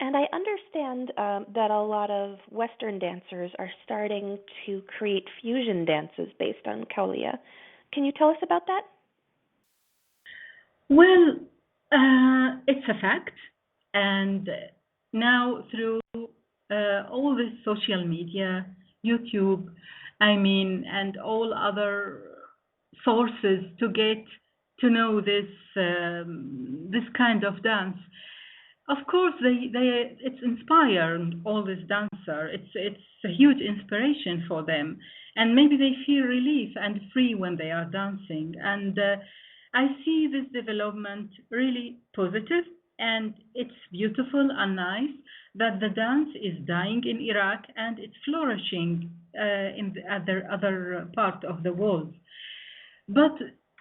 And I understand that a lot of Western dancers are starting to create fusion dances based on Kaulia. Can you tell us about that? Well, it's a fact. And now through all this social media, YouTube, and all other sources to get to know this kind of dance. Of course, it's inspiring all this dancer. It's a huge inspiration for them, and maybe they feel relief and free when they are dancing. And I see this development really positive, and it's beautiful and nice that the dance is dying in Iraq and it's flourishing in the other part of the world. But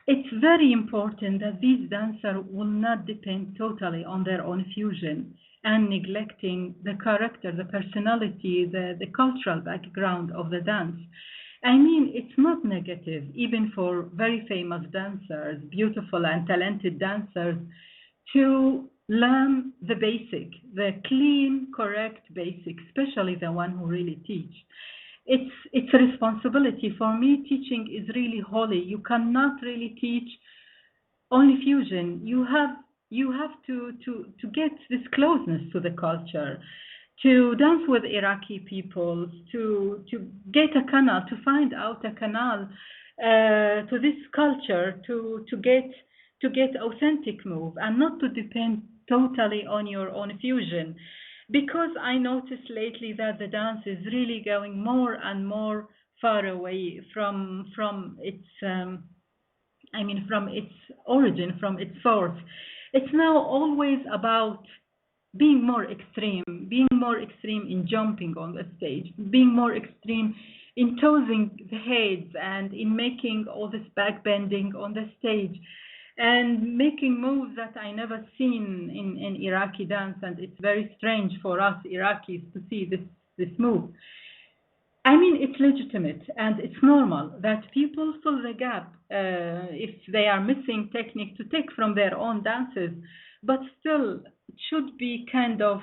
it's very important that these dancers will not depend totally on their own fusion and neglecting the character, the personality, the cultural background of the dance. It's not negative, even for very famous dancers, beautiful and talented dancers, to learn the basic, the clean, correct basic, especially the one who really teach. It's a responsibility. For me, teaching is really holy. You cannot really teach only fusion. You have to get this closeness to the culture, to dance with Iraqi people, to get a canal, to find out a canal to this culture, to get authentic move and not to depend totally on your own fusion. Because I noticed lately that the dance is really going more and more far away from its from its origin, from its source. It's now always about being more extreme in jumping on the stage, being more extreme in tossing the heads and in making all this back bending on the stage and making moves that I never seen in Iraqi dance, and it's very strange for us Iraqis to see this move. It's legitimate and it's normal that people fill the gap if they are missing technique to take from their own dances, but still it should be kind of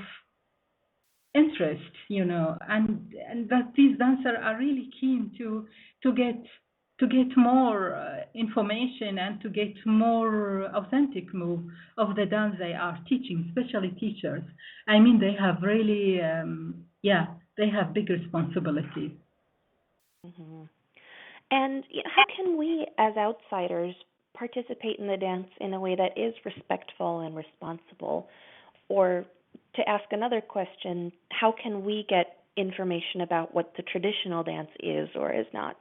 interest, and that these dancers are really keen to get more information and to get more authentic move of the dance they are teaching, especially teachers. They have really, they have big responsibilities. Hmm. And how can we, as outsiders, participate in the dance in a way that is respectful and responsible? Or to ask another question, how can we get information about what the traditional dance is or is not?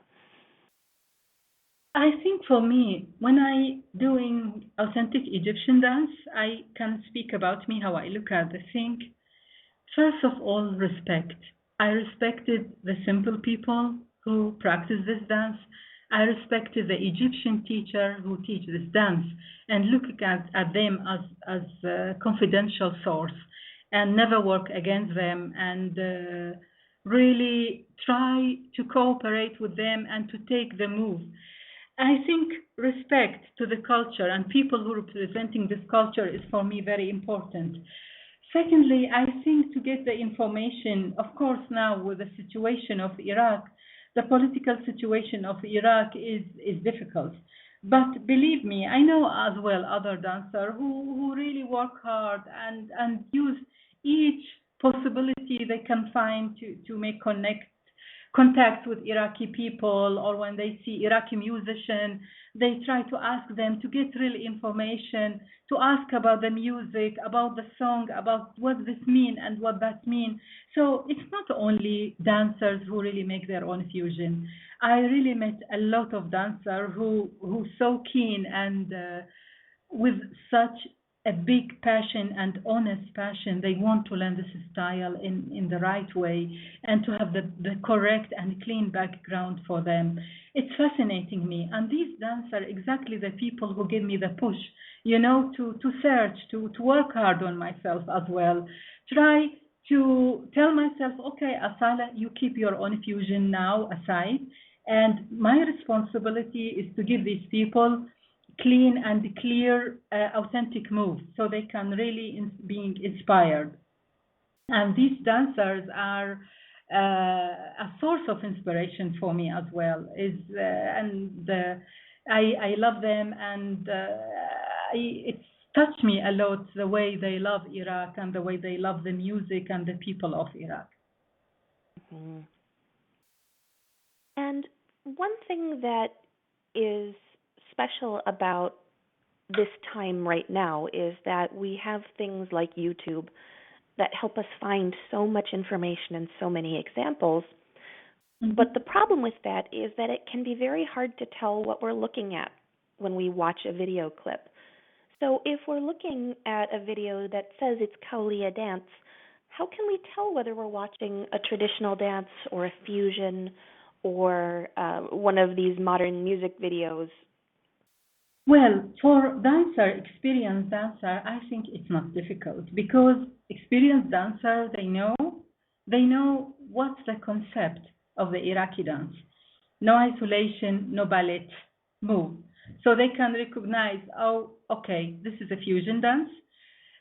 I think for me, when I doing authentic Egyptian dance, I can speak about me, how I look at the thing. First of all, respect. I respected the simple people who practice this dance. I respected the Egyptian teacher who teach this dance and look at them as a confidential source and never work against them and really try to cooperate with them and to take the move. I think respect to the culture and people who are representing this culture is for me very important. Secondly, I think to get the information, of course, now with the situation of Iraq, the political situation of Iraq is difficult. But believe me, I know as well other dancers who really work hard and use each possibility they can find to make contact with Iraqi people, or when they see Iraqi musician, they try to ask them to get real information, to ask about the music, about the song, about what this mean and what that mean. So it's not only dancers who really make their own fusion. I really met a lot of dancers who so keen and with such a big passion and honest passion. They want to learn this style in the right way and to have the correct and clean background for them. It's fascinating me. And these dancers are exactly the people who give me the push, to search, to work hard on myself as well. Try to tell myself, okay, Asala, you keep your own fusion now aside. And my responsibility is to give these people clean and clear, authentic moves so they can really be inspired. And these dancers are a source of inspiration for me as well. I love them, and it's touched me a lot the way they love Iraq and the way they love the music and the people of Iraq. Mm-hmm. And one thing that is special about this time right now is that we have things like YouTube that help us find so much information and so many examples. Mm-hmm. But the problem with that is that it can be very hard to tell what we're looking at when we watch a video clip. So if we're looking at a video that says it's Kaulia dance, how can we tell whether we're watching a traditional dance or a fusion or one of these modern music videos? Well, for experienced dancer, I think it's not difficult because experienced dancer, they know what's the concept of the Iraqi dance. No isolation, no ballet, move. So they can recognize, oh, okay, this is a fusion dance.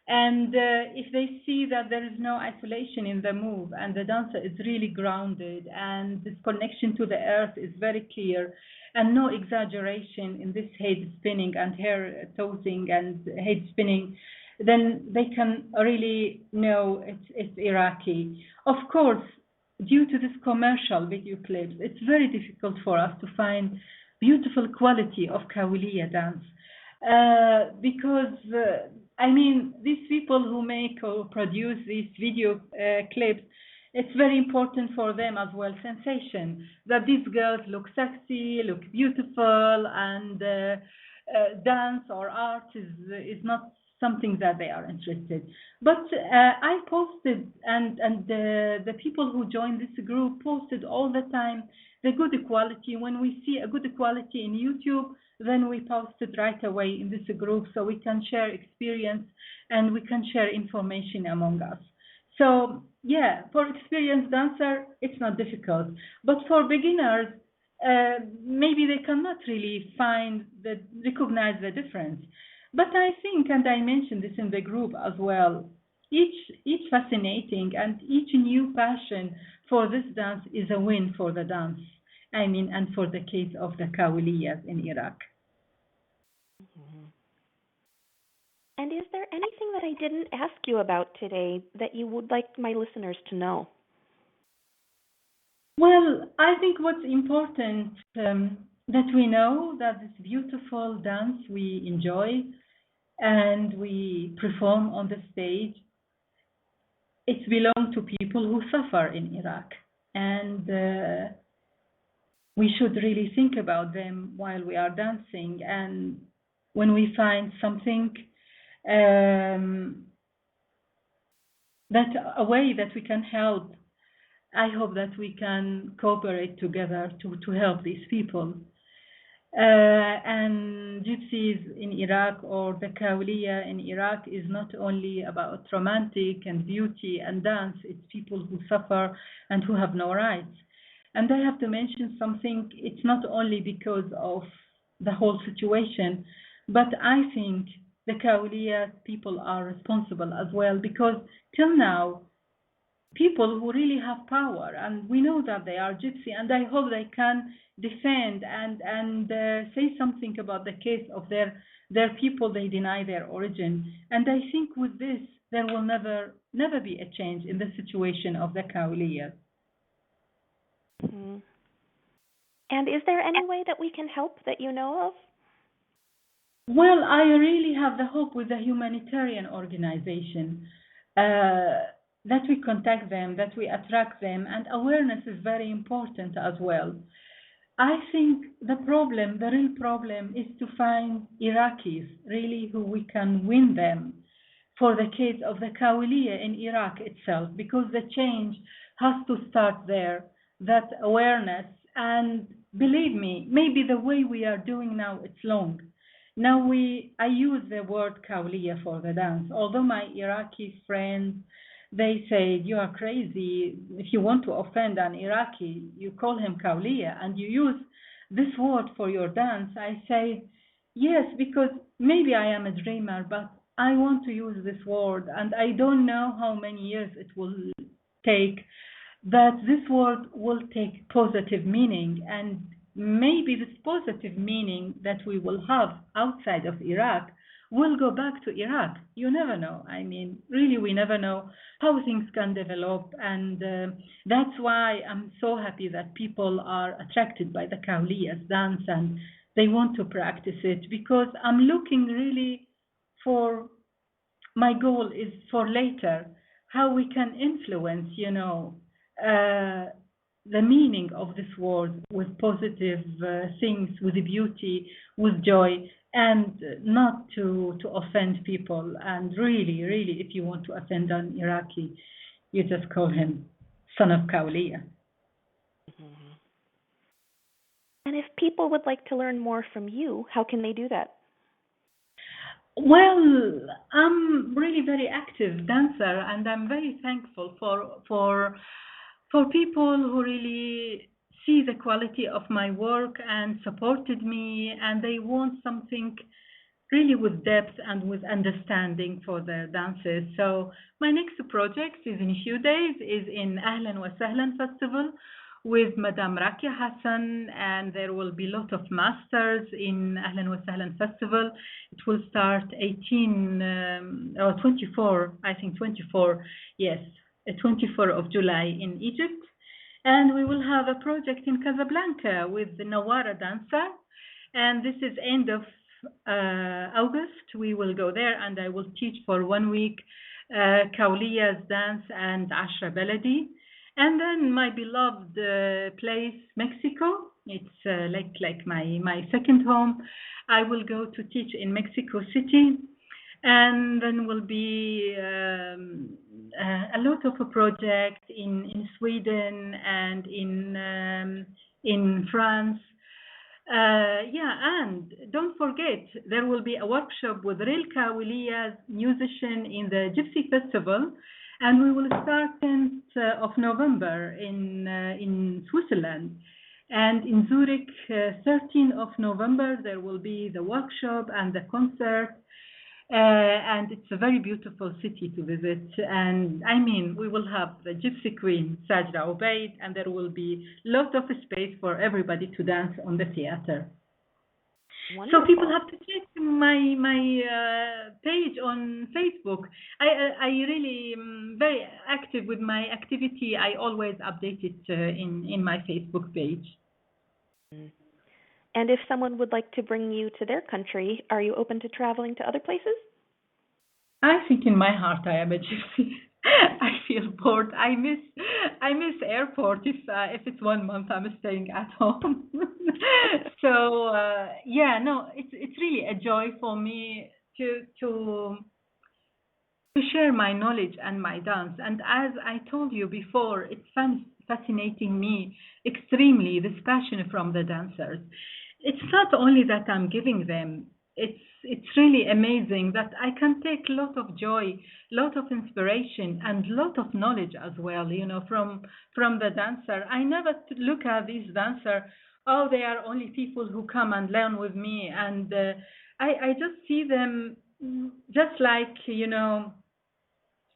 And if they see that there is no isolation in the move and the dancer is really grounded and this connection to the earth is very clear and no exaggeration in this head spinning and hair tossing and head spinning, then they can really know it's Iraqi. Of course, due to this commercial video clips, it's very difficult for us to find beautiful quality of Kawliya dance because I mean, these people who make or produce these video clips, it's very important for them as well, sensation, that these girls look sexy, look beautiful, and dance or art is not something that they are interested. But I posted, and the people who joined this group posted all the time the good quality. When we see a good quality in YouTube, then we post it right away in this group so we can share experience and we can share information among us. So yeah, for experienced dancer, it's not difficult. But for beginners, maybe they cannot really recognize the difference. But I think, and I mentioned this in the group as well, each fascinating and each new passion for this dance is a win for the dance. I mean, and for the case of the Kawliyas in Iraq. Mm-hmm. And is there anything that I didn't ask you about today that you would like my listeners to know? Well, I think what's important that we know that this beautiful dance we enjoy and we perform on the stage, it belongs to people who suffer in Iraq. And we should really think about them while we are dancing. And when we find something that a way that we can help, I hope that we can cooperate together to help these people. And gypsies in Iraq or the Kawliya in Iraq is not only about romantic and beauty and dance, it's people who suffer and who have no rights. And I have to mention something, it's not only because of the whole situation, but I think the Kaulia people are responsible as well, because till now, people who really have power, and we know that they are gypsy, and I hope they can defend and say something about the case of their people they deny their origin. And I think with this, there will never be a change in the situation of the Kaulia. Mm-hmm. And is there any way that we can help that you know of? Well, I really have the hope with the humanitarian organization that we contact them, that we attract them, and awareness is very important as well. I think the real problem is to find Iraqis really who we can win them for the case of the Kawliya in Iraq itself, because the change has to start there, that awareness. And believe me, maybe the way we are doing now, it's long. Now I use the word Kauliya for the dance, although my Iraqi friends, they say, you are crazy. If you want to offend an Iraqi, you call him Kauliya and you use this word for your dance. I say, yes, because maybe I am a dreamer, but I want to use this word, and I don't know how many years it will take, that this word will take positive meaning, and maybe this positive meaning that we will have outside of Iraq will go back to Iraq. You never know. I mean, really, we never know how things can develop, and that's why I'm so happy that people are attracted by the Kauliya's dance and they want to practice it, because I'm looking really for, my goal is for later, how we can influence, the meaning of this word with positive things, with beauty, with joy, and not to offend people. And really, really, if you want to offend an Iraqi, you just call him son of Kauliya. Mm-hmm. And if people would like to learn more from you, how can they do that? Well, I'm really very active dancer, and I'm very thankful for people who really see the quality of my work and supported me, and they want something really with depth and with understanding for their dances. So my next project is in a few days, is in Ahlan wa Sahlan Festival with Madame Rakia Hassan, and there will be a lot of masters in Ahlan wa Sahlan Festival. It will start 24, I think 24, yes, 24 of July in Egypt. And we will have a project in Casablanca with the Nawara dancer. And this is end of August. We will go there, and I will teach for 1 week Kauliya's dance and Ashra Baladi. And then my beloved place, Mexico. It's like my second home. I will go to teach in Mexico City, and then will be a lot of a project in Sweden and in France. And don't forget, there will be a workshop with real Kawliya musician in the Gypsy Festival, and we will start 10th of November in Switzerland. And in Zurich, 13th of November, there will be the workshop and the concert. And it's a very beautiful city to visit. And I mean, we will have the Gypsy Queen, Sajda Obaid, and there will be lots of space for everybody to dance on the theater. Wonderful. So people have to check my page on Facebook. I really very active with my activity. I always update it in my Facebook page. And if someone would like to bring you to their country, are you open to traveling to other places? I think in my heart I am a gypsy. I feel bored. I miss airport. If it's 1 month, I'm staying at home. So no, it's really a joy for me to share my knowledge and my dance. And as I told you before, it's fascinating me extremely, this passion from the dancers. It's not only that I'm giving them, it's really amazing that I can take a lot of joy, lot of inspiration, and lot of knowledge as well, from the dancer. I never look at these dancers, oh, they are only people who come and learn with me. And I just see them just like,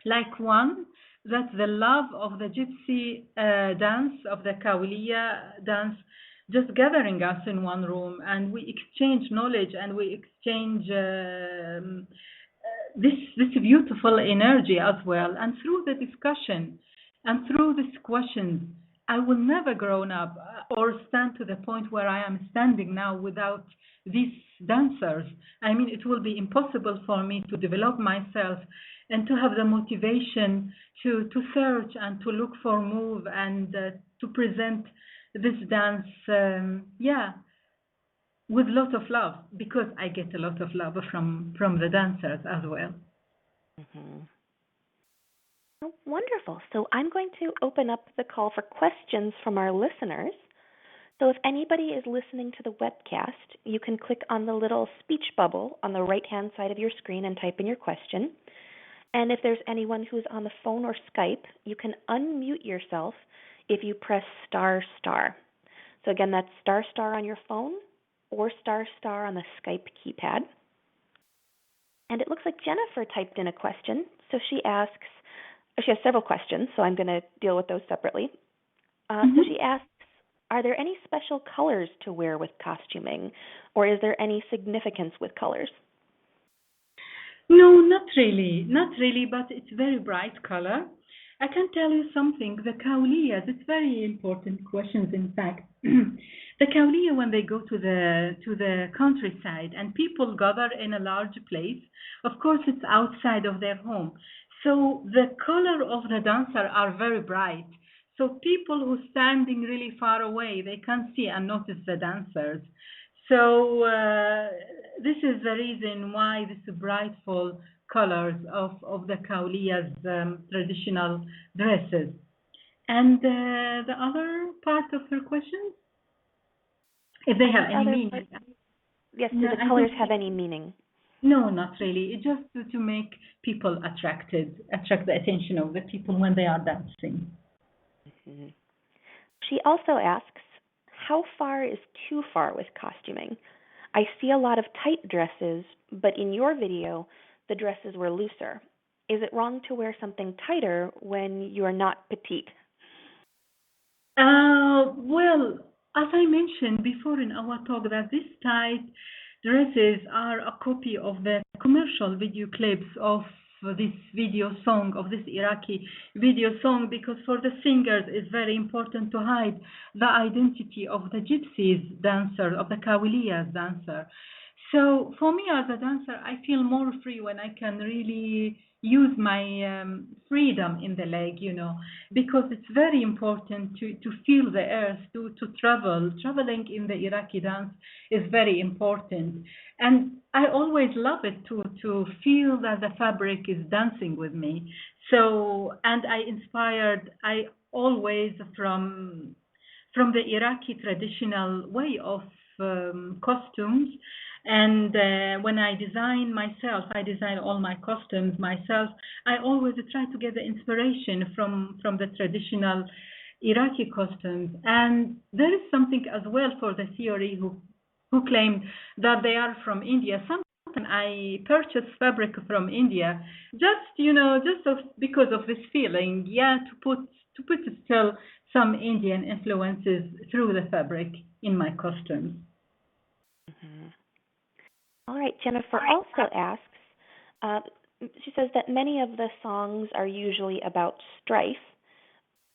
like one, that the love of the gypsy dance, of the Kawliya dance, just gathering us in one room, and we exchange knowledge, and we exchange this beautiful energy as well. And through the discussion and through these questions, I will never grow up or stand to the point where I am standing now without these dancers. I mean, it will be impossible for me to develop myself and to have the motivation to search and to look for move and to present this dance, with a lot of love, because I get a lot of love from the dancers as well. Mm-hmm. Oh, wonderful. So I'm going to open up the call for questions from our listeners. So if anybody is listening to the webcast, you can click on the little speech bubble on the right-hand side of your screen and type in your question. And if there's anyone who's on the phone or Skype, you can unmute yourself if you press ***. So again, that's *** on your phone or *** on the Skype keypad. And it looks like Jennifer typed in a question. So she asks, she has several questions, so I'm going to deal with those separately. So she asks, are there any special colors to wear with costuming, or is there any significance with colors? No, not really. Not really, but it's very bright color. I can tell you something. The Kauliya, it's very important questions, in fact. The Kauliya, when they go to the countryside and people gather in a large place, of course it's outside of their home. So the color of the dancer are very bright. So people who standing really far away, they can't see and notice the dancers. So this is the reason why this brightful colors of the Kauliya's traditional dresses. And the other part of her question, if they have any meaning. Yes, do the colors have any meaning? No, not really. It's just to make people attract the attention of the people when they are dancing. Mm-hmm. She also asks, how far is too far with costuming? I see a lot of tight dresses, but in your video, the dresses were looser. Is it wrong to wear something tighter when you are not petite? Well, as I mentioned before in our talk, that these tight dresses are a copy of the commercial video clips of this video song, of this Iraqi video song, because for the singers it's very important to hide the identity of the gypsies dancer, of the Kawliya dancer. So for me as a dancer, I feel more free when I can really use my freedom in the leg, because it's very important to feel the earth, to travel. Traveling in the Iraqi dance is very important. And I always love it to feel that the fabric is dancing with me. So, and I always from the Iraqi traditional way of costumes. And when I design all my costumes myself. I always try to get the inspiration from the traditional Iraqi costumes. And there is something as well for the theory who claim that they are from India. Sometimes I purchase fabric from India because of this feeling, to put still some Indian influences through the fabric in my costumes. Mm-hmm. All right, Jennifer also asks, she says that many of the songs are usually about strife,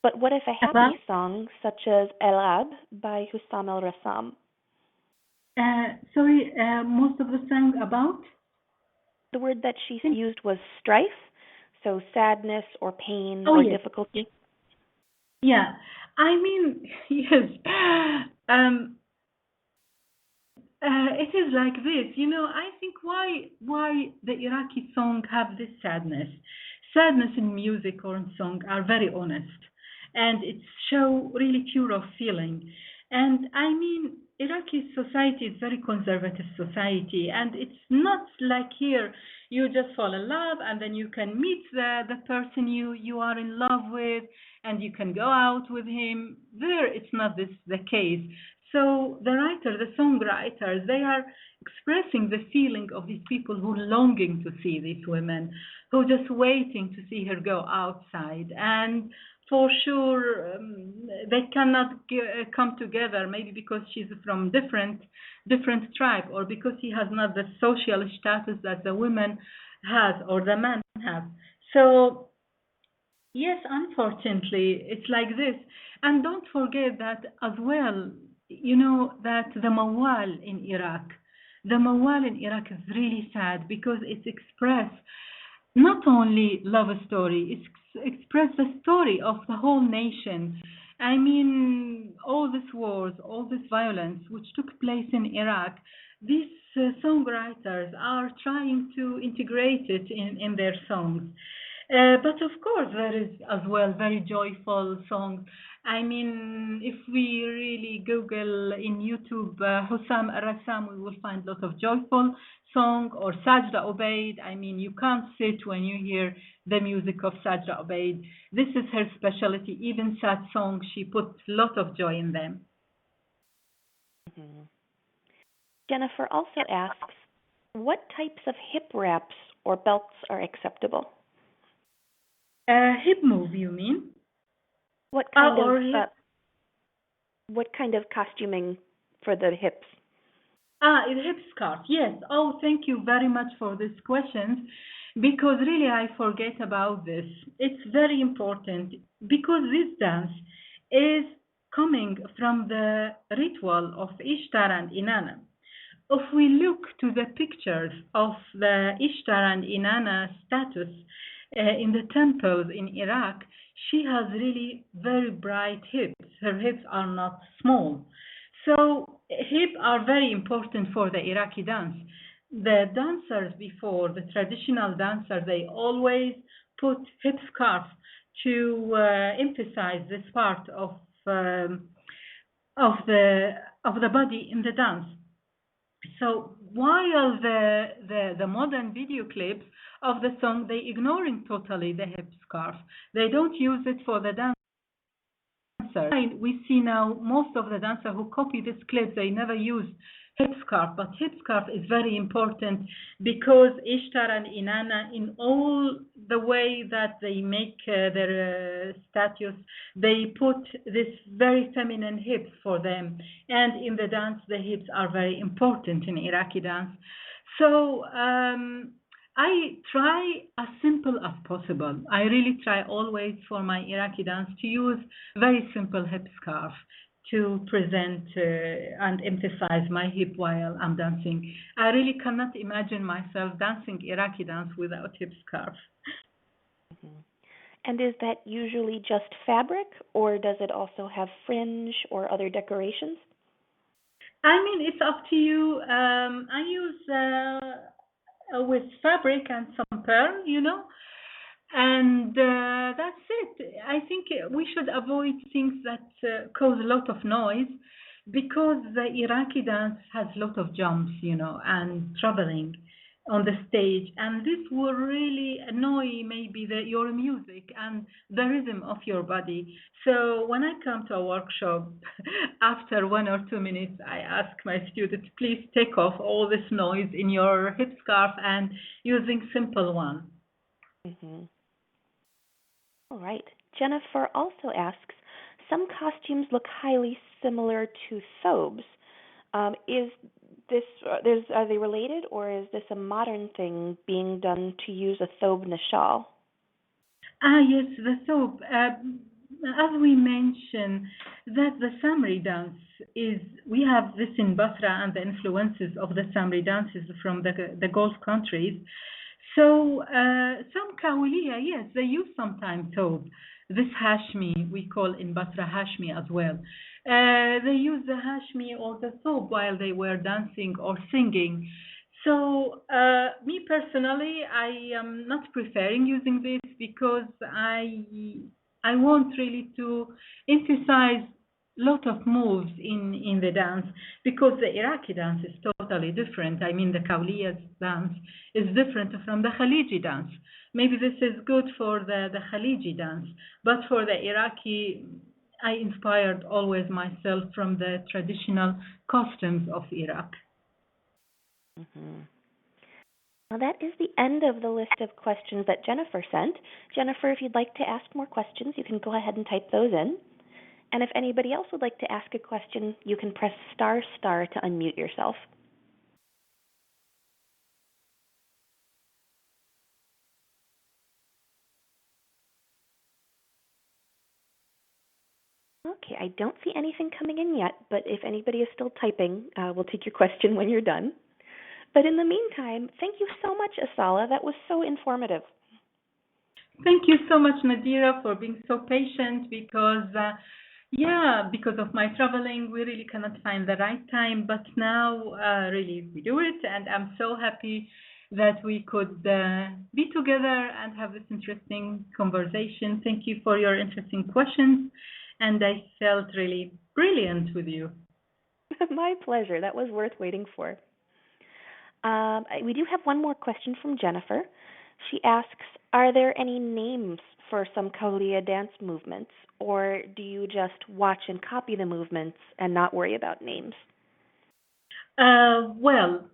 but what if a happy song such as El-Ab by Hussam al-Rassam? Most of the songs about? The word that she used was strife, so sadness or pain or difficulty. Yeah, I mean, yes. It is like this, I think why the Iraqi song have this sadness. Sadness in music or in song are very honest, and it show really pure feeling. And I mean, Iraqi society is very conservative society, and it's not like here you just fall in love and then you can meet the person you are in love with and you can go out with him. There, it's not the case. So the songwriters, they are expressing the feeling of these people who are longing to see these women, who are just waiting to see her go outside. And for sure, they cannot come together, maybe because she's from different tribe, or because he has not the social status that the woman has or the man has. So yes, unfortunately, it's like this. And don't forget that as well, that the mawal in Iraq is really sad because it's expressed not only love story, it's expressed the story of the whole nation. I mean, all these wars, all this violence which took place in Iraq, these songwriters are trying to integrate it in their songs. But of course, there is as well very joyful songs. I mean, if we really Google in YouTube Hussam al-Rassam, we will find a lot of joyful song, or Sajda Obaid. I mean, you can't sit when you hear the music of Sajda Obaid. This is her specialty. Even sad songs, she put a lot of joy in them. Mm-hmm. Jennifer also asks, What types of hip wraps or belts are acceptable? Hip move, you mean? What kind of Or hip? costuming for the hips? A hip scarf. Yes. Oh, thank you very much for this question, because really I forget about this. It's very important because this dance is coming from the ritual of Ishtar and Inanna. If we look to the pictures of the Ishtar and Inanna status in the temples in Iraq, she has really very bright hips. Her hips are not small. So hips are very important for the Iraqi dance. The dancers before, the traditional dancers, they always put hip scarf to emphasize this part um, of the body in the dance. So while the modern video clips of the song, they ignoring totally the hip scarf. They don't use it for the dancer. We see now most of the dancers who copy this clip, they never use hip scarf, but hip scarf is very important because Ishtar and Inanna, in all the way that they make their statues, they put this very feminine hips for them. And in the dance, the hips are very important in Iraqi dance. So I try as simple as possible. I really try always for my Iraqi dance to use very simple hip scarf to present and emphasize my hip while I'm dancing. I really cannot imagine myself dancing Iraqi dance without hip scarf. Mm-hmm. And is that usually just fabric, or does it also have fringe or other decorations? I mean, it's up to you. I use with fabric and some pearl, and that's it. I think we should avoid things that cause a lot of noise because the Iraqi dance has a lot of jumps, and traveling on the stage, and this will really annoy maybe your music and the rhythm of your body. So when I come to a workshop, after 1 or 2 minutes, I ask my students, please take off all this noise in your hip scarf and using simple one. Mm-hmm. All right. Jennifer also asks, some costumes look highly similar to thobes. Is this are they related, or is this a modern thing being done to use a thobe and a shawl? Yes, the soap. As we mentioned, that the Samri dance is, we have this in Basra and the influences of the Samri dances from the Gulf countries. So some Kauliya, yes, they use sometimes thobe. This Hashmi, we call in Basra Hashmi as well. They use the Hashmi or the thobe while they were dancing or singing. So, me personally, I am not preferring using this because I want really to emphasize lot of moves in the dance because the Iraqi dance is totally different. I mean, the Kawliya dance is different from the Khaliji dance. Maybe this is good for the Khaliji dance, but for the Iraqi, I inspired always myself from the traditional costumes of Iraq. Mm-hmm. Well, that is the end of the list of questions that Jennifer sent. Jennifer, if you'd like to ask more questions, you can go ahead and type those in. And if anybody else would like to ask a question, you can press ** to unmute yourself. Okay, I don't see anything coming in yet, but if anybody is still typing, we'll take your question when you're done. But in the meantime, thank you so much, Assala. That was so informative. Thank you so much, Nadira, for being so patient because, because of my traveling, we really cannot find the right time. But now, really, we do it. And I'm so happy that we could be together and have this interesting conversation. Thank you for your interesting questions. And I felt really brilliant with you. My pleasure. That was worth waiting for. We do have one more question from Jennifer. She asks, are there any names for some Kaulia dance movements, or do you just watch and copy the movements and not worry about names? Well,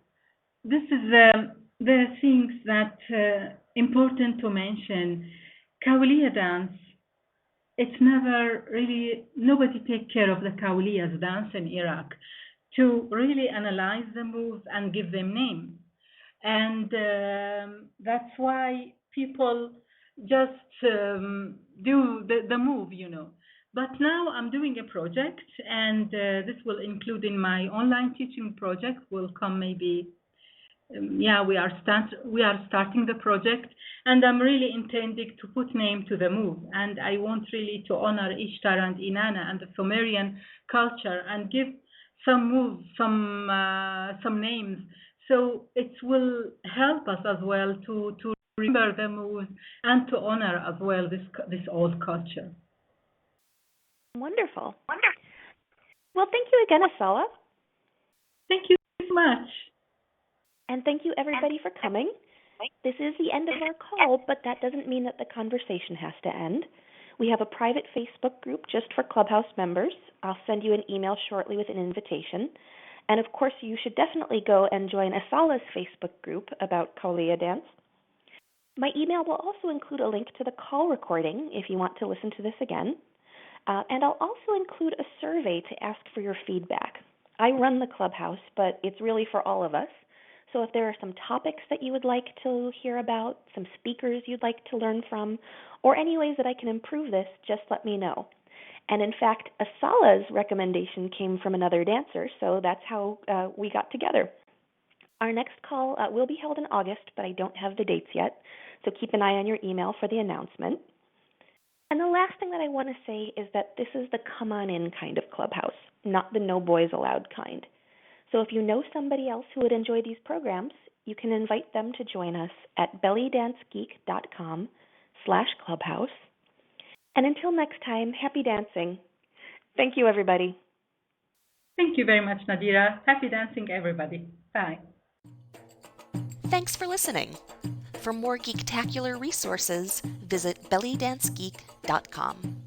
this is the things that important to mention. Kauliya dance, it's never really, nobody take care of the Kauliyas dance in Iraq to really analyze the moves and give them name. And that's why people just do the move, you know. But now I'm doing a project, and this will include in my online teaching project, will come maybe yeah, we are starting the project, and I'm really intending to put name to the move, and I want really to honor Ishtar and Inanna and the Sumerian culture and give some moves, some names, so it will help us as well to remember the moves and to honor as well this old culture. Wonderful. Well, thank you again, Assala. Thank you so much. And thank you, everybody, for coming. This is the end of our call, but that doesn't mean that the conversation has to end. We have a private Facebook group just for Clubhouse members. I'll send you an email shortly with an invitation. And of course, you should definitely go and join Assala's Facebook group about Kauliya dance. My email will also include a link to the call recording if you want to listen to this again. And I'll also include a survey to ask for your feedback. I run the Clubhouse, but it's really for all of us. So if there are some topics that you would like to hear about, some speakers you'd like to learn from, or any ways that I can improve this, just let me know. And in fact, Assala's recommendation came from another dancer, so that's how we got together. Our next call will be held in August, but I don't have the dates yet, so keep an eye on your email for the announcement. And the last thing that I want to say is that this is the come on in kind of Clubhouse, not the no boys allowed kind. So if you know somebody else who would enjoy these programs, you can invite them to join us at bellydancegeek.com/clubhouse. And until next time, happy dancing. Thank you, everybody. Thank you very much, Nadira. Happy dancing, everybody. Bye. Thanks for listening. For more geek-tacular resources, visit bellydancegeek.com.